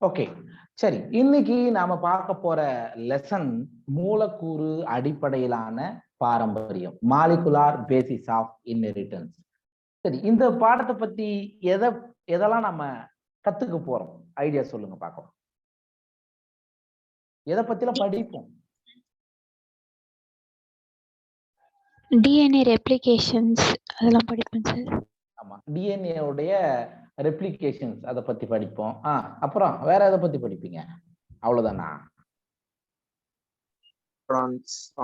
Okay, சரி. இன்னைக்கு நாம பார்க்க போற லெசன் மூலக்கூறு அடிப்படையிலான பாரம்பரியம், மாலிகுலார் பேசிஸ் ஆஃப் இன்ஹெரிட்டன்ஸ். சரி, இந்த பாடத்தை பத்தி எதெல்லாம் நம்ம கத்துக்க போறோம்? ஐடியா சொல்லுங்க பார்க்கலாம். எதை பத்திலாம் படிப்போம்? டிஎன்ஏ ரெப்ளிகேஷன்ஸ் அதெல்லாம் படிப்பேன் சார். ஆமா, டிஎன்ஏ உடைய ரெப்ளிகேஷன்ஸ் அதை பத்தி படிப்போம். அப்புறம் வேற எதை பத்தி படிப்பீங்க? அவ்வளவுதானா?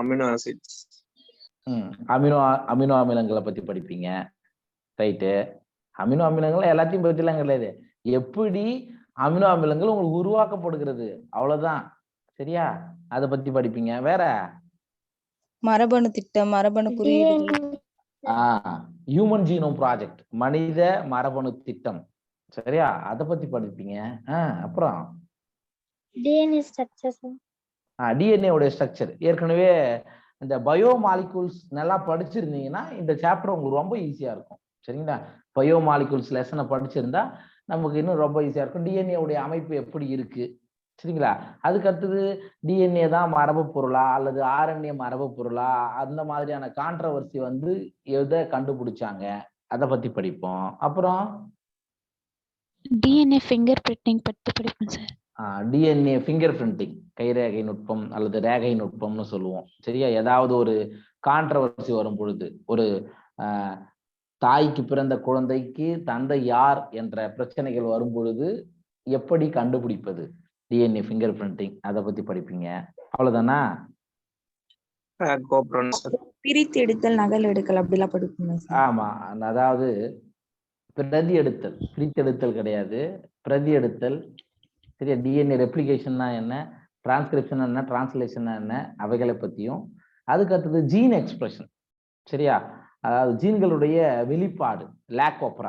Amino acids. அமினோ அமிலங்களை பத்தி படிப்பீங்க. ரைட்டு. அமினோ அமிலங்கள் எல்லாத்தையும் பத்திலாம் கிடையாது, எப்படி அமினோ அமிலங்கள் உங்களுக்கு உருவாக்கப்படுகிறது, அவ்வளவுதான். சரியா? அதை பத்தி படிப்பீங்க. வேற மரபணு திட்டம், மரபணு குறியீடுகள், ஹியூமன் ஜீனோம் ப்ராஜெக்ட், மனித மரபணு திட்டம். சரியா? அதை பத்தி படிப்பீங்க. அப்புறம் டிஎன்ஏ ஸ்ட்ரக்சர். டிஎன்ஏ உடைய ஸ்ட்ரக்சர் ஏற்கனவே இந்த பயோ மாலிகூல்ஸ் நல்லா படிச்சிருந்தீங்கன்னா இந்த சாப்டர் உங்களுக்கு ரொம்ப ஈஸியா இருக்கும். சரிங்களா? பயோ மாலிகூல்ஸ் லெசனை படிச்சிருந்தா நமக்கு இன்னும் ரொம்ப ஈஸியா இருக்கும். டிஎன்ஏ உடைய அமைப்பு எப்படி இருக்கு, சரிங்களா? அதுக்கு அடுத்தது டிஎன்ஏ தான் மரபு பொருளா அல்லது ஆர்என்ஏ மரபு பொருளா, அந்த மாதிரியான கான்ட்ரவர்சி எதை கண்டுபிடிச்சாங்க, அதை பத்தி படிப்போம். அப்புறம் டிஎன்ஏ ஃபிங்கர் பிரிண்டிங் பத்தி படிப்பேன் சார். டிஎன்ஏ ஃபிங்கர் பிரிண்டிங், கைரேகை நுட்பம் அல்லது ரேகை நுட்பம்னு சொல்லுவோம். சரியா? ஏதாவது ஒரு கான்ட்ரவர்சி வரும் பொழுது, ஒரு தாய்க்கு பிறந்த குழந்தைக்கு தந்தை யார் என்ற பிரச்சனைகள் வரும் பொழுது எப்படி கண்டுபிடிப்பது, டிஎன்ஏ ஃபிங்கர் பிரிண்டிங், அதை பத்தி படிப்பீங்க. அவ்வளவுதானா? பிரித்து எடுத்தல், நகல் எடுக்கல் அப்படிலாம் படிப்பீங்க. ஆமா, அதாவது பிரதி எடுத்தல், பிரித்தெடுத்தல் கிடையாது, பிரதி எடுத்தல். சரியா? டிஎன்ஏ ரெப்ளிகேஷன்னா என்ன, டிரான்ஸ்கிரிப்ஷன் என்ன, டிரான்ஸ்லேஷன் என்ன, அவைகளை பத்தியும். அதுக்கு அடுத்தது ஜீன் எக்ஸ்பிரஷன். சரியா? அதாவது ஜீன்களுடைய வெளிப்பாடு, லேக் ஆஃப்,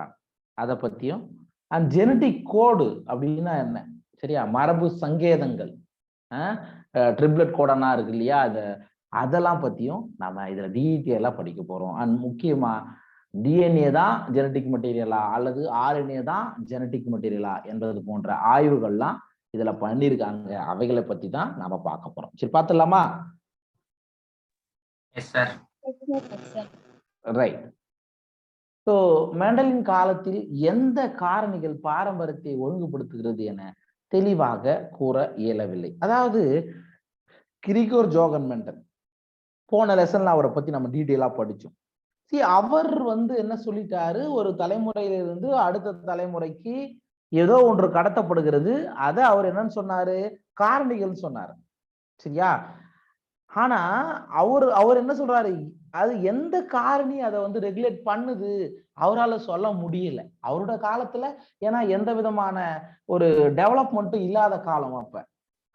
அதை பத்தியும். அண்ட் ஜெனட்டிக் கோடு அப்படின்னா என்ன, சரியா? மரபு சங்கேதங்கள், ட்ரிப்ளெட் கோடனா இருக்கு இல்லையா, அதெல்லாம் பத்தியும் நம்ம இதுல டீட்டெயிலா படிக்க போறோம். அண்ட் முக்கியமா டிஎன்ஏ தான் ஜெனட்டிக் மெட்டீரியலா அல்லது ஆர்என்ஏ தான் ஜெனட்டிக் மெட்டீரியலா என்பது போன்ற ஆய்வுகள்லாம் இதுல பண்ணிருக்காங்க. அவைகளை பத்தி தான் நாம பார்க்க போறோம். சரி, பார்த்துடலாமா? ரைட். ஸோ மெண்டலின் காலத்தில் எந்த காரணிகள் பாரம்பரியத்தை ஒழுங்குபடுத்துகிறது என தெளிவாக கூற இயலவில்லை. அதாவது கிரிகோர் ஜோகன் மெண்டல், போன லெசன்ல அவரை பத்தி நம்ம டீட்டெயிலா படிச்சோம். அவர் என்ன சொல்லிட்டாரு, ஒரு தலைமுறையிலிருந்து அடுத்த தலைமுறைக்கு ஏதோ ஒன்று கடத்தப்படுகிறது, அதை அவர் என்னன்னு சொன்னாரு, காரணிகள் சொன்னாரு. சரியா? ஆனா அவர் என்ன சொல்றாரு, அது எந்த காரணி அதை ரெகுலேட் பண்ணுது அவரால் சொல்ல முடியல அவரோட காலத்துல. ஏன்னா எந்த விதமான ஒரு டெவலப்மெண்ட்டும் இல்லாத காலம் அப்ப.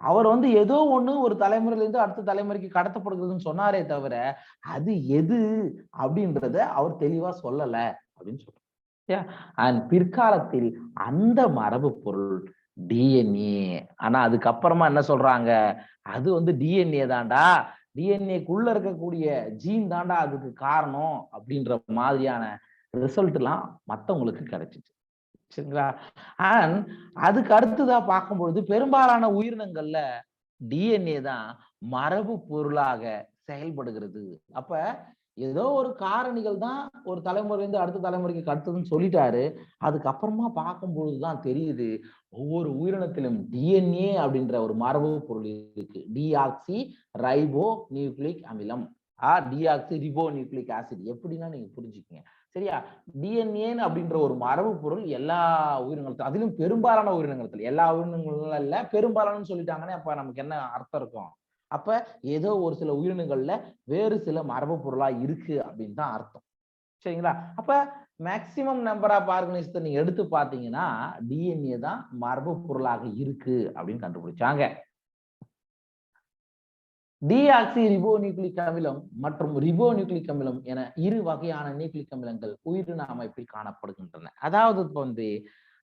அவர் ஏதோ ஒண்ணு ஒரு தலைமுறையில இருந்து அடுத்த தலைமுறைக்கு கடத்தப்படுகிறதுன்னு சொன்னாரே தவிர அது எது அப்படின்றத அவர் தெளிவா சொல்லல அப்படின்னு சொல்றாரு. அண்ட் பிற்காலத்தில் அந்த மரபு பொருள் டிஎன்ஏ. ஆனா அதுக்கப்புறமா என்ன சொல்றாங்க, அது டிஎன்ஏ தாண்டா, டிஎன்ஏக்குள்ள இருக்கக்கூடிய ஜீன் தாண்டா அதுக்கு காரணம் அப்படின்ற மாதிரியான ரிசல்ட் எல்லாம் மத்தவங்களுக்கு கிடைச்சிச்சு. சரிங்களா? அண்ட் அதுக்கு அடுத்ததா பார்க்கும்பொழுது பெரும்பாலான உயிரினங்கள்ல டிஎன்ஏ தான் மரபு பொருளாக செயல்படுகிறது. அப்ப ஏதோ ஒரு காரணிகள் தான் ஒரு தலைமுறையிலிருந்து அடுத்த தலைமுறைக்கு கடத்துதுன்னு சொல்லிட்டாரு. அதுக்கப்புறமா பார்க்கும்பொழுதுதான் தெரியுது ஒவ்வொரு உயிரினத்திலும் டிஎன்ஏ அப்படின்ற ஒரு மரபு பொருள் இருக்கு. டிஆக்சி ரைபோ நியூக்ளிக் அமிலம், டிஆக்சி ரிபோ நியூக்ளிக் ஆசிட். எப்படின்னா நீங்க புரிஞ்சுக்கீங்க. சரியா? டிஎன்ஏ அப்படின்ற ஒரு மரபு பொருள் எல்லா உயிரினங்களும், அதிலும் பெரும்பாலான உயிரினங்கள், எல்லா உயிரினங்களும் இல்ல, பெரும்பாலானு சொல்லிட்டாங்கன்னா அப்ப நமக்கு என்ன அர்த்தம் இருக்கும், அப்ப ஏதோ ஒரு சில உயிரினங்கள்ல வேறு சில மரபு பொருளா இருக்கு அப்படின்னு தான் அர்த்தம். சரிங்களா? அப்ப மேக்சிமம் நம்பர் ஆஃப் ஆர்கனைசத்தை நீங்க எடுத்து பாத்தீங்கன்னா டிஎன்ஏ தான் மரபு பொருளாக இருக்கு அப்படின்னு கண்டுபிடிச்சாங்க. டிஆக்சி ரிபோ நியூக்ளிக் அமிலம் மற்றும் ரிபோ நியூக்ளிக் அமிலம் என இரு வகையான நியூக்ளிக் அமிலங்கள் உயிரின அமைப்பில் காணப்படுகின்றன. அதாவது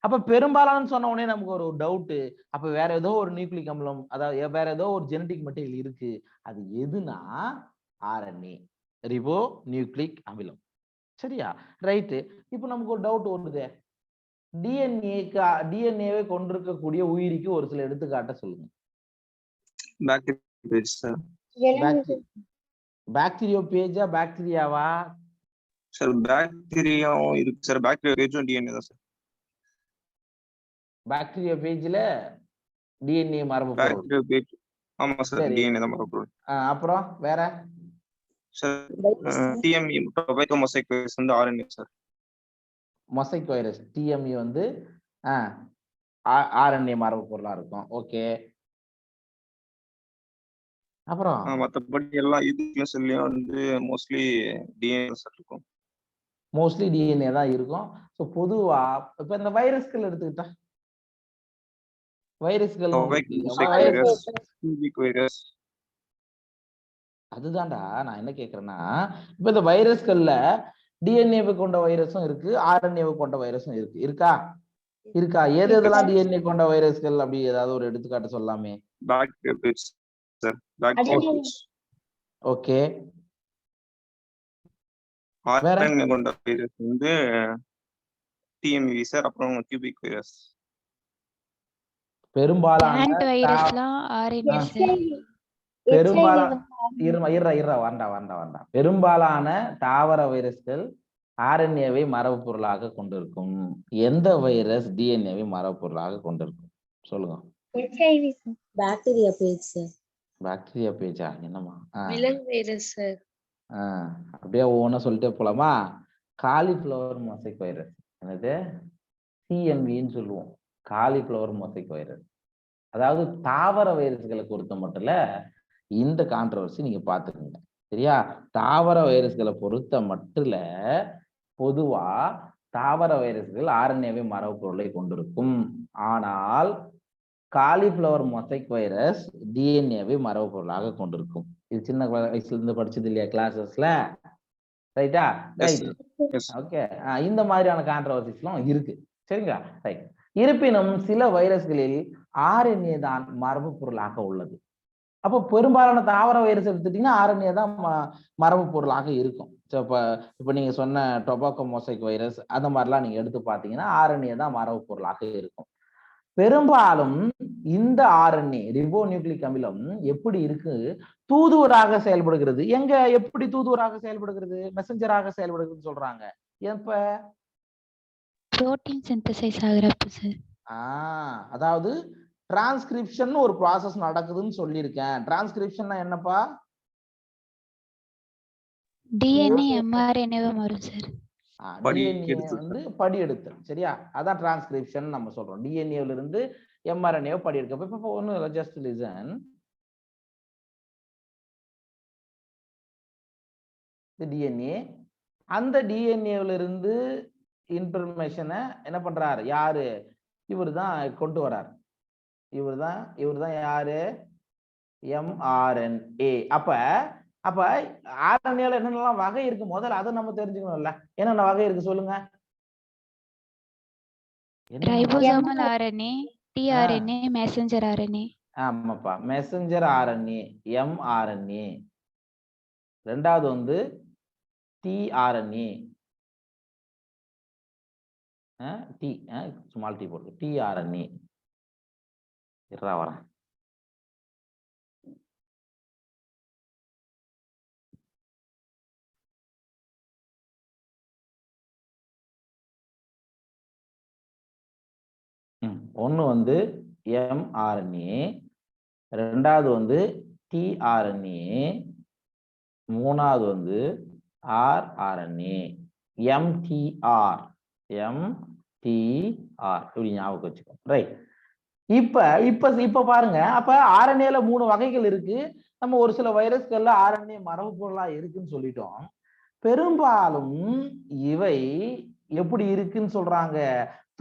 அப்ப பெரும்பாலான சொன்ன உடனே நமக்கு ஒரு டவுட், அப்ப வேற ஏதோ ஒரு நியூக்ளிக் அமிலம், அதாவது வேற ஏதோ ஒரு ஜெனடிக் மெட்டீரியல் இருக்கு, அது எதுனா ஆர்என்ஏ, ரிபோ நியூக்ளிக் அமிலம். சரியா? ரைட்டு. இப்ப நமக்கு ஒரு டவுட் வருது, டிஎன்ஏவை கொண்டிருக்கக்கூடிய உயிரிக்கு ஒரு சில எடுத்துக்காட்ட சொல்லுங்க. Bacteria, sir. பாக்டீரியோ பேஜா பாக்டீரியாவா? Sir, bacteria இருக்கு sir. Bacteria பேஜும் DNA தான் sir. பாக்டீரியோ பேஜ்ல டிஎன்ஏ மரபு பொருள். Bacteria பேஜ் ஆமா sir, சரி. DNA தான் மரபுப்பொருள். அப்புறம் வேற? Sir, TME tobacco mosaic virus வந்து RNA sir. Mosaic virus DME வந்து ஆர்என்ஏ மரபு பொருளா இருக்கும். ஓகே, அப்புறம் மத்தபடி எல்லா இதுலயும் செல்லையும் வந்து மோஸ்ட்லி DNA சார் இருக்கும். மோஸ்ட்லி டிஎன்ஏ தான் இருக்கும். ஸோ பொதுவா இப்ப இந்த வைரஸ்கள் எடுத்துக்கிட்டா வைரஸ்கள் அதுதான்டா நான் என்ன கேக்குறேன்னா, இப்ப இந்த வைரஸ்கள்ல டிஎன்ஏவை கொண்ட வைரஸும் இருக்கு, ஆர்என்ஏவை கொண்ட வைரஸும் இருக்கு. இருக்கா? எது எதெல்லாம் டிஎன்ஏ கொண்ட வைரஸ்கள் அப்படி ஏதாவது ஒரு எடுத்துக்காட்டு சொல்லலாமே? ஓகே, ஆர்என்ஏ கொண்ட வைரஸ் வந்து டிஎம்வி சார். அப்புறம் கியூபிக் வைரஸ். பெரும்பாலான பெரும்பாலான தாவர வைரஸ்கள் ஆர்என்ஏவை மரபு பொருளாக கொண்டிருக்கும். எந்த வைரஸ் டிஎன்ஏவை மரபு பொருளாக கொண்டிருக்கும் சொல்லுங்க. Bacteria page sir. பாக்டீரியா பேஜா? என்னமா? விலங்கு வைரஸ் சார். அப்படியே ஒவ்வொன்றும் சொல்லிட்டே போலாமா? காலிஃப்ளவர் மொசைக் வைரஸ் என்னது? சிஎம்வின்னு சொல்லுவோம். Cauliflower mosaic virus. அதாவது தாவர வைரஸ்களை பொறுத்த மட்டும் இல்ல, இந்த கான்ட்ரவர்சி நீங்க பாத்துக்கோங்க, சரியா? தாவர வைரஸ்களை பொறுத்த மட்டும் இல்ல, பொதுவா தாவர வைரஸ்கள் ஆர்என்ஏவை மரபு பொருளை கொண்டிருக்கும். ஆனால் காலிஃப்ளவர் மொசைக் வைரஸ் டிஎன்ஏவை மரபு பொருளாக கொண்டிருக்கும். இது சின்ன வயசுல இருந்து படிச்சது இல்லையா கிளாஸஸ்ல? ரைட்டா? Right, okay. இந்த மாதிரியான கான்ட்ரவர்சிஸ்லாம் இருக்கு, சரிங்களா? ரைட். இருப்பினும் சில வைரஸ்களில் ஆர்என்ஏ தான் மரபு பொருளாக உள்ளது. அப்போ பெரும்பாலான தாவர வைரஸ் எடுத்துட்டீங்கன்னா ஆர்என்ஏ தான் மரபு பொருளாக இருக்கும். இப்ப நீங்க சொன்ன டொபாக்கோ மொசைக் வைரஸ் அந்த மாதிரிலாம் நீங்க எடுத்து பார்த்தீங்கன்னா ஆர்என்ஏ தான் மரபு பொருளாக இருக்கும். பெரும்பாலும் இந்த ஆர்என்ஏ ரிபோ நியூக்ளிக் அமிலம் எப்படி இருக்கு? தூதுவராக செயல்படுகிறது. எங்க எப்படி தூதுவராக செயல்படுகிறது? மெசஞ்சராக செயல்படுகிறதுன்னு சொல்றாங்க. எப்ப? புரோட்டீன் சிந்தசைஸ் ஆகுறப்ப சார். அதாவது டிரான்ஸ்கிரிப்ஷன் ஒரு ப்ராசஸ் நடக்குதுன்னு சொல்லியிருக்கேன். டிரான்ஸ்கிரிப்ஷன்னா என்னப்பா? டிஎன்ஏ எம்ஆர்என்ஏவா மாறும் சார். டிஎன்ஏ வந்து படி எடுத்தல், சரியா? அதான் டிரான்ஸ்கிரிப்ஷன் நம்ம சொல்றோம். டிஎன்ஏல இருந்து எம்ஆர்என்ஏவை படி எடுக்க. இப்ப ஒண்ணு ஜஸ்ட் லிசன். டிஎன்ஏ அந்த டிஎன்ஏல இருந்து இன்ஃபர்மேஷனை என்ன பண்றாரு? யாரு? இவர் தான் கொண்டு வரார். இவர் தான் யாரு? எம்ஆர்என்ஏ. அப்ப ஆர்என்ஏல என்னென்னலாம் வகை இருக்கு முதல்ல அதை நம்ம தெரிஞ்சுக்கணும்ல. என்னென்ன வகை இருக்கு சொல்லுங்க. Ribosomal RNA, tRNA, messenger RNA. ஆமாப்பா, மெசஞ்சர் ஆர்என்ஏ, எம்ஆர்என்ஏ. ரெண்டாவது வந்து டிஆர்என்ஏ. டி ஸ்மால் டி போட்டு டிஆர்என்ஏ. வரேன். ஒன்று வந்து எம்ஆர்என்ஏ, ரெண்டாவது வந்து டிஆர்என்ஏ, மூணாவது வந்து ஆர்ஆர்என்ஏ. எம்டிஆர் இப்படி ஞாபகம் வச்சுக்கோ. ரைட். இப்ப பாருங்க, அப்ப ஆர்என்ஏல 3 வகைகள் இருக்கு. நம்ம ஒரு சில வைரஸ்கள்ல ஆர்என்ஏ மரபு பொருளா இருக்குன்னு சொல்லிட்டோம். பெரும்பாலும் இவை எப்படி இருக்குன்னு சொல்றாங்க?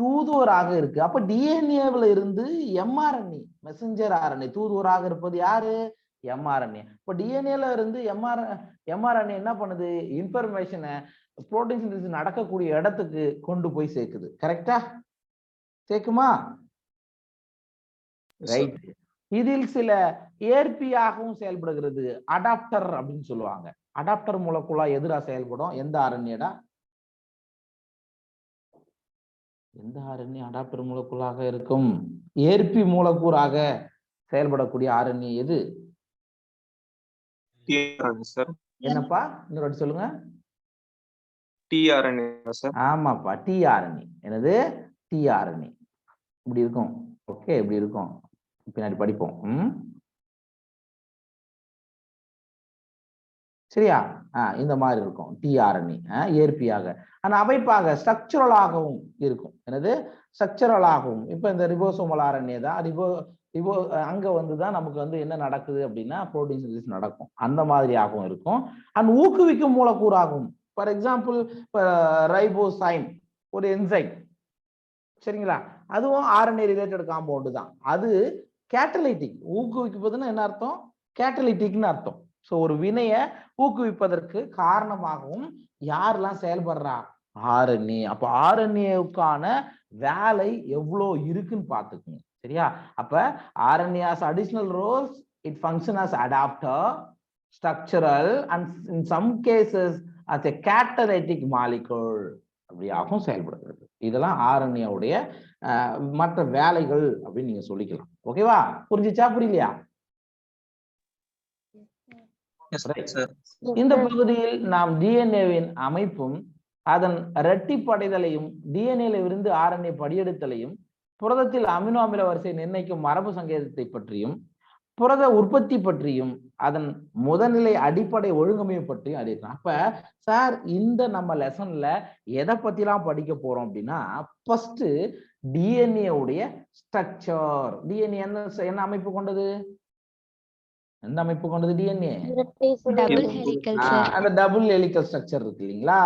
தூதுவராக இருக்கு. அப்ப டிஎன்ஏவில் இருந்து எம்ஆர்என்ஏ, மெசஞ்சர் ஆர்என்ஏ, தூதுவராக இருப்பது யாரு? எம்ஆர்என்ஏ. இப்ப டிஎன்ஏல இருந்து எம்ஆர்என்ஏ என்ன பண்ணுது? இன்ஃபர்மேஷனை புரோட்டீன் சிந்தசிஸ் நடக்கக்கூடிய இடத்துக்கு கொண்டு போய் சேர்க்குது. கரெக்டா? சேர்க்குமா? ரைட். இதில் சில ஏற்பியாகவும் செயல்படுகிறது. அடாப்டர் அப்படின்னு சொல்லுவாங்க. அடாப்டர் மூலக்கூறா எதிராக செயல்படும். எந்த ஆர்என்ஏடா? எந்த ஆர்என்ஏ அடாப்டர் மூலக்கூறாக இருக்கும்? ஏற்பி மூலக்கூறாக செயல்படக்கூடிய ஆர்என்ஏ எது? TRNA sir. என்னப்பா இன்னொரு வாட்டி சொல்லுங்க. TRNA sir. ஆமாப்பா, டிஆர்என்ஏ. என்னது? டிஆர்என்ஏ. இப்படி இருக்கும். ஓகே, இப்படி இருக்கும். பின்னாடி படிப்போம். சரியா? இந்த மாதிரி இருக்கும் டிஆர்என்ஏ. ஏற்பியாக ஆனா அமைப்பாக ஸ்ட்ரக்சரலாகவும் இருக்கும். என்னது? ஸ்ட்ரக்சரலாகவும். இப்ப இந்த ரிபோசோமல் ஆர்என்ஏ தான் அங்க வந்துதான் நமக்கு வந்து என்ன நடக்குது அப்படின்னா புரோட்டீன் சிந்தசிஸ் நடக்கும். அந்த மாதிரியாகவும் இருக்கும். அண்ட் ஊக்குவிக்கும் மூலக்கூறாகவும். ஃபார் எக்ஸாம்பிள் ரைபோசைம் ஒரு என்சைம், சரிங்களா? அதுவும் ஆர்என்ஏ ரிலேட்டட் காம்பவுண்டு தான். அது கேட்டலைட்டிக். ஊக்குவிப்பதுன்னு என்ன அர்த்தம்? கேட்டலைட்டிக்னு அர்த்தம். ஸோ ஒரு வினையை ஊக்குவிப்பதற்கு காரணமாகவும் யாரெல்லாம் செயல்படுறா? ஆர்என்ஏ. அப்ப ஆர்என்ஏவுக்கான வேலை எவ்வளோ இருக்குன்னு பார்த்துக்குங்க. சரியா? அப்ப RNA has additional roles. It functions as adapter, structural, and in some cases as a catalytic molecule. அப்படியாகவும் செயல்படுகிறது. இதெல்லாம் ஆர்என்ஏ உடைய மற்ற வேலைகள் அப்படின்னு நீங்க சொல்லிக்கலாம். ஓகேவா? புரிஞ்சுச்சா புரியலையா? இந்த பகுதியில் நாம் டிஎன்ஏவின் அமைப்பும் அதன் இரட்டிப்படைதலையும் டிஎன்ஏல இருந்து ஆர்என்ஏ படியெடுத்தலையும் புரதத்தில் அமினோ அமில வரிசை நிர்ணயிக்கும் மரபு சங்கேதத்தை பற்றியும் புரத உற்பத்தி பற்றியும் அதன் முதல்நிலை அடிப்படை ஒழுங்கமைப்பு பற்றியும் அறியலாம். அப்ப சார் இந்த நம்ம லெசன்ல எதை பத்திலாம் படிக்க போறோம் அப்படின்னா, ஃபர்ஸ்ட் டிஎன்ஏ உடைய ஸ்ட்ரக்சர். டிஎன்ஏ என்ன அமைப்பு கொண்டது? எந்த அமைப்பு கொண்டது டிஎன்ஏ? Double helical sir. அந்த டபுள் ஹெலிகல் ஸ்ட்ரக்சர் இருக்கு இல்லைங்களா?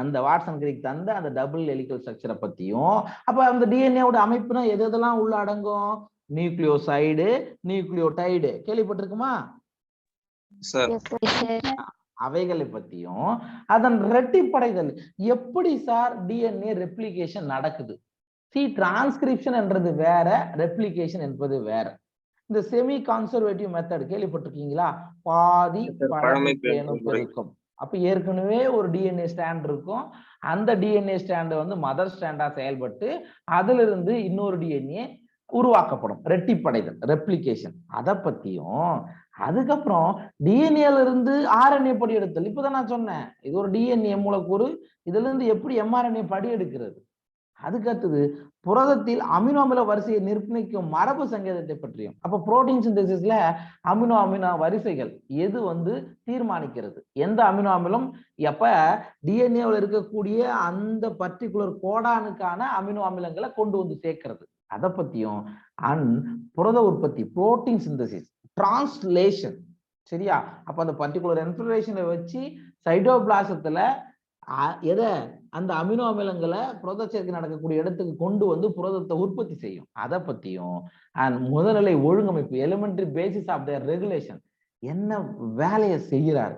அந்த வாட்சன் கிரிக் தந்த அந்த டபுள் ஹெலிகல் ஸ்ட்ரக்சரை பத்தியும், அப்ப அந்த டிஎன்ஏவோட அமைப்புனா எது எதெல்லாம் உள்ள அடங்கும்? நியூக்ளியோசைடு, நியூக்ளியோடைடு கேள்விப்பட்டிருக்குமா? அவைகளை பத்தியும் அதன் ரெட்டிப்படைதல் எப்படி சார் டிஎன்ஏ ரெப்ளிகேஷன் நடக்குது. டிரான்ஸ்கிரிப்ஷன் என்றது வேற, ரெப்ளிகேஷன் என்பது வேற. இந்த செமி கான்சர்வேட்டிவ் மெத்தட் கேள்விப்பட்டிருக்கீங்களா? பாதி பழமை பேணும் பெருக்கம். அப்ப ஏற்கனவே ஒரு டிஎன்ஏ ஸ்டாண்ட் இருக்கும். அந்த டிஎன்ஏ ஸ்டாண்ட் வந்து மதர் ஸ்டாண்டா செயல்பட்டு அதுல இருந்து இன்னொரு டிஎன்ஏ உருவாக்கப்படும். ரெட்டிப்படைதல், ரெப்ளிகேஷன். அதை பத்தியும் அதுக்கப்புறம் டிஎன்ஏல இருந்து ஆர்என்ஏ படி எடுத்தல். இப்பதான் நான் சொன்னேன், இது ஒரு டிஎன்ஏ மூலக்கூறு, இதுல இருந்து எப்படி எம்ஆர்என்ஏ படி எடுக்கிறது. அதுக்கடுத்தது புரதத்தில் அமினோ அமில வரிசையை நிர்ணயிக்கும் மரபு சங்கேதத்தை பற்றியும். அப்ப புரோட்டீன் சிந்தசிஸ்ல அமினோ வரிசைகள் எது வந்து தீர்மானிக்கிறது? எந்த அமினோ அமிலம் எப்ப டிஎன்ஏவில் இருக்கக்கூடிய அந்த பர்டிகுலர் கோடானுக்கான அமினோ அமிலங்களை கொண்டு வந்து சேர்க்கிறது. அதை பத்தியும் அண்ட் புரத உற்பத்தி, புரோட்டீன் சிந்தசிஸ், டிரான்ஸ்லேஷன். சரியா? அப்ப அந்த பர்டிகுலர் இன்ஃபர்மேஷனை வச்சு சைட்டோபிளாசத்துல எதை அந்த அமினோ அமிலங்களை புரத சேர்க்கை நடக்கக்கூடிய இடத்துக்கு கொண்டு வந்து புரதத்தை உற்பத்தி செய்யும். அதை பத்தியும் அண்ட் முதல்நிலை ஒழுங்கமைப்பு, elementary basis of the regulation, என்ன வேலையை செய்கிறாரு.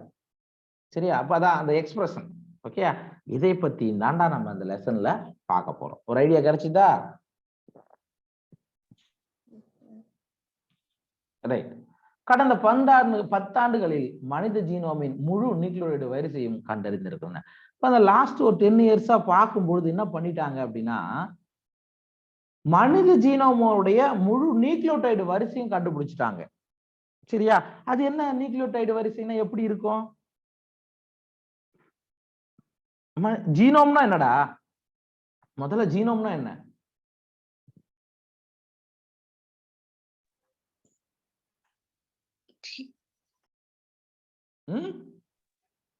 சரியா? அப்ப அதான் அந்த எக்ஸ்பிரஷன். ஓகே, இதை பத்தி தாண்டா நம்ம அந்த லெசன்ல பார்க்க போறோம். ஒரு ஐடியா கிடைச்சுதா? ரைட். கடந்த 10 ஆண்டுகளில் மனித ஜீனோமின் முழு நியூக்ளியோடைடு வரிசையும் கண்டறிந்திருக்கிறேன். அந்த லாஸ்ட் ஒரு 10 இயர்ஸா பார்க்கும்பொழுது என்ன பண்ணிட்டாங்க அப்படின்னா, மனித ஜீனோமோடைய முழு நியூக்ளியோடைடு வரிசையும் கண்டுபிடிச்சிட்டாங்க. சரியா? அது என்ன நியூக்ளியோடைடு வரிசைன்னா எப்படி இருக்கும்? ஜீனோம்னா என்னடா? முதல்ல ஜீனோம்னா என்ன?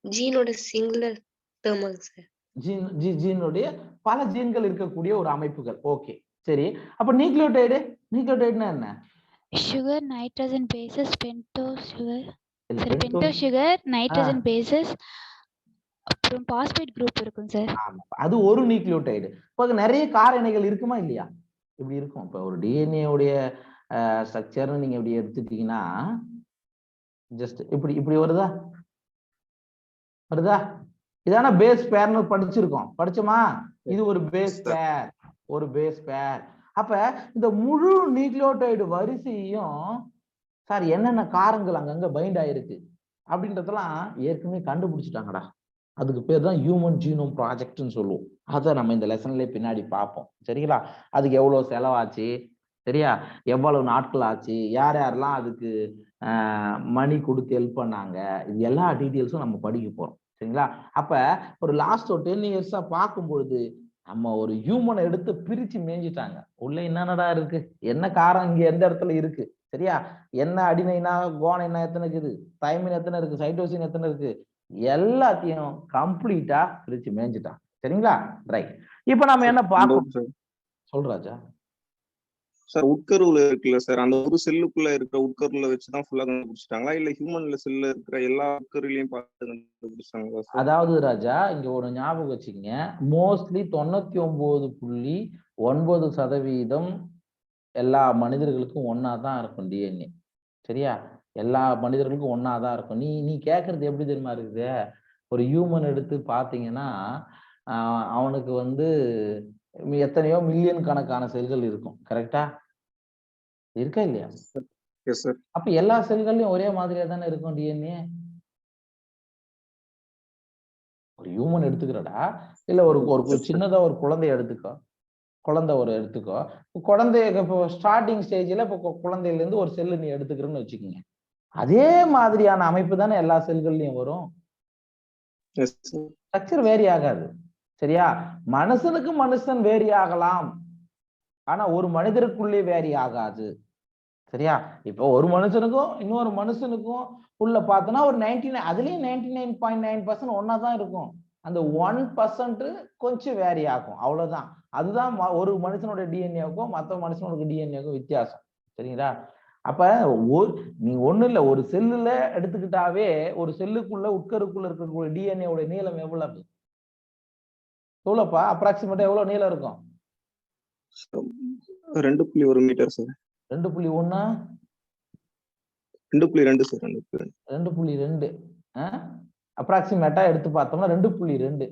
ஜீனோட சிங்குலர் டெர்ம் சார். ஜீனுடைய பல ஜீன்கள் இருக்கக்கூடிய ஒரு அமைப்புகள். ஓகே, சரி. அப்ப நியூக்ளியோடைடுனா என்ன? Sugar, nitrogen bases, pento sugar, nitrogen bases, அப்புறம் பாஸ்பேட் குரூப் இருக்கும் சார். ஆமா, அது ஒரு நியூக்ளியோடைடு. இப்போ நிறைய கார இணைகள் இருக்குமா இல்லையா? இப்படி இருக்கும். இப்போ ஒரு டிஎன்ஏ உடைய ஸ்ட்ரக்சர்னு நீங்க இப்படி எடுத்துட்டீங்கன்னா ஜஸ்ட் இப்படி வருதா? இதான பேஸ் பேர்னு படிச்சோமா? இது ஒரு பேஸ் பேர். அப்ப இந்த முழு நியூக்ளியோடைடு வரிசையும் சார் என்னென்ன காரங்கள் அங்கங்க பைண்ட் ஆயிருக்கு அப்படின்றதெல்லாம் ஏற்கனவே கண்டுபிடிச்சிட்டாங்கடா. அதுக்கு பேர் தான் ஹியூமன் ஜீனோம் ப்ராஜெக்ட்னு சொல்லுவோம். அதை நம்ம இந்த லெசன்லயே பின்னாடி பார்ப்போம். சரிங்களா? அதுக்கு எவ்வளவு செலவாச்சு, சரியா, எவ்வளவு நாட்கள் ஆச்சு, யார் யாரெல்லாம் அதுக்கு மணி கொடுத்து ஹெல்ப் பண்ணாங்க, இது எல்லா டீட்டெயில்ஸும் நம்ம படிக்க போறோம். சரிங்களா? அப்ப ஒரு லாஸ்ட் ஒரு 10 இயர்ஸா பார்க்கும்பொழுது நம்ம ஒரு ஹியூமனை எடுத்து பிரிச்சு மேய்ஞ்சிட்டாங்க. உள்ள என்னென்னடா இருக்கு, என்ன காரம் இங்க எந்த இடத்துல இருக்கு, சரியா, என்ன அடினைனா கோனைனா எத்தனை இருக்குது, தைமின் எத்தனை இருக்கு, சைட்டோசின் எத்தனை இருக்கு, எல்லாத்தையும் கம்ப்ளீட்டா பிரிச்சு மேய்ஞ்சிட்டான். சரிங்களா? ரைட். இப்ப நம்ம என்ன பார்க்கணும் சொல்றாஜா? சார் உட்கருவுல இருக்குல்ல சார், அந்த ஒரு செல்லுக்குள்ள இருக்கிற உட்கருவுல வச்சுதான் ஃபுல்லா கண்டுபிடிச்சிட்டாங்களா, இல்ல ஹியூமன்ல செல்ல இருக்கிற எல்லா உட்கருலையும் பார்த்து கண்டுபிடிச்சாங்களா சார்? அதாவது ராஜா, இங்க ஒரு ஞாபகம் வச்சுக்கங்க, மோஸ்ட்லி 99.9% எல்லா மனிதர்களுக்கும் ஒன்னாதான் இருக்கும் டிஎன்ஏ. சரியா? எல்லா மனிதர்களுக்கும் ஒன்னாதான் இருக்கும். நீ கேட்கறது எப்படி தெரியுமா இருக்குது? ஒரு ஹியூமன் எடுத்து பாத்தீங்கன்னா அவனுக்கு வந்து எத்தனையோ மில்லியன் கணக்கான செல்கள் இருக்கும். கரெக்டா? இருக்கா இல்லையா? அப்ப எல்லா செல்கள்லயும் ஒரே மாதிரியா தானே இருக்கும் டிஎன்ஏ. ஒரு ஹியூமன் எடுத்துக்கிறடா, இல்ல ஒரு சின்னதா ஒரு குழந்தைய எடுத்துக்கோ, குழந்தைய இப்போ ஸ்டார்டிங் ஸ்டேஜ்ல இப்போ குழந்தையில இருந்து ஒரு செல்லு நீ எடுத்துக்கிறன்னு வச்சுக்கோங்க, அதே மாதிரியான அமைப்பு தானே எல்லா செல்கள்லயும் வரும். ஸ்ட்ரக்சர் வேரி ஆகாது. சரியா? மனுஷனுக்கு மனுஷன் வேரி ஆகலாம், ஆனா ஒரு மனிதருக்குள்ளே வேரி ஆகாது. சரியா? இப்போ ஒரு மனுஷனுக்கும் இன்னொரு மனுஷனுக்கும் உள்ள பார்த்தோம்னா ஒரு 99, அதுலயும் 99.9% ஒன்னாதான் இருக்கும். அந்த 1% கொஞ்சம் வேரி ஆகும், அவ்வளவுதான். அதுதான் ஒரு மனுஷனோட டிஎன்ஏவுக்கும் மற்ற மனுஷனோட டிஎன்ஏவுக்கும் வித்தியாசம். சரிங்களா? அப்ப நீ ஒண்ணு இல்ல, ஒரு செல்லுல எடுத்துக்கிட்டாவே ஒரு செல்லுக்குள்ள உட்கருக்குள்ள இருக்கக்கூடிய டிஎன்ஏவோட நீளம் எவ்வளவு அப்ராக்சிமேட்டா எவ்வளவு நீளம் இருக்கும்? 2.1 மீட்டர் சார். 2.1 2.2 சார். 2.2 அப்ராக்சிமேட்டா எடுத்து பார்த்தோம்னா 2.2.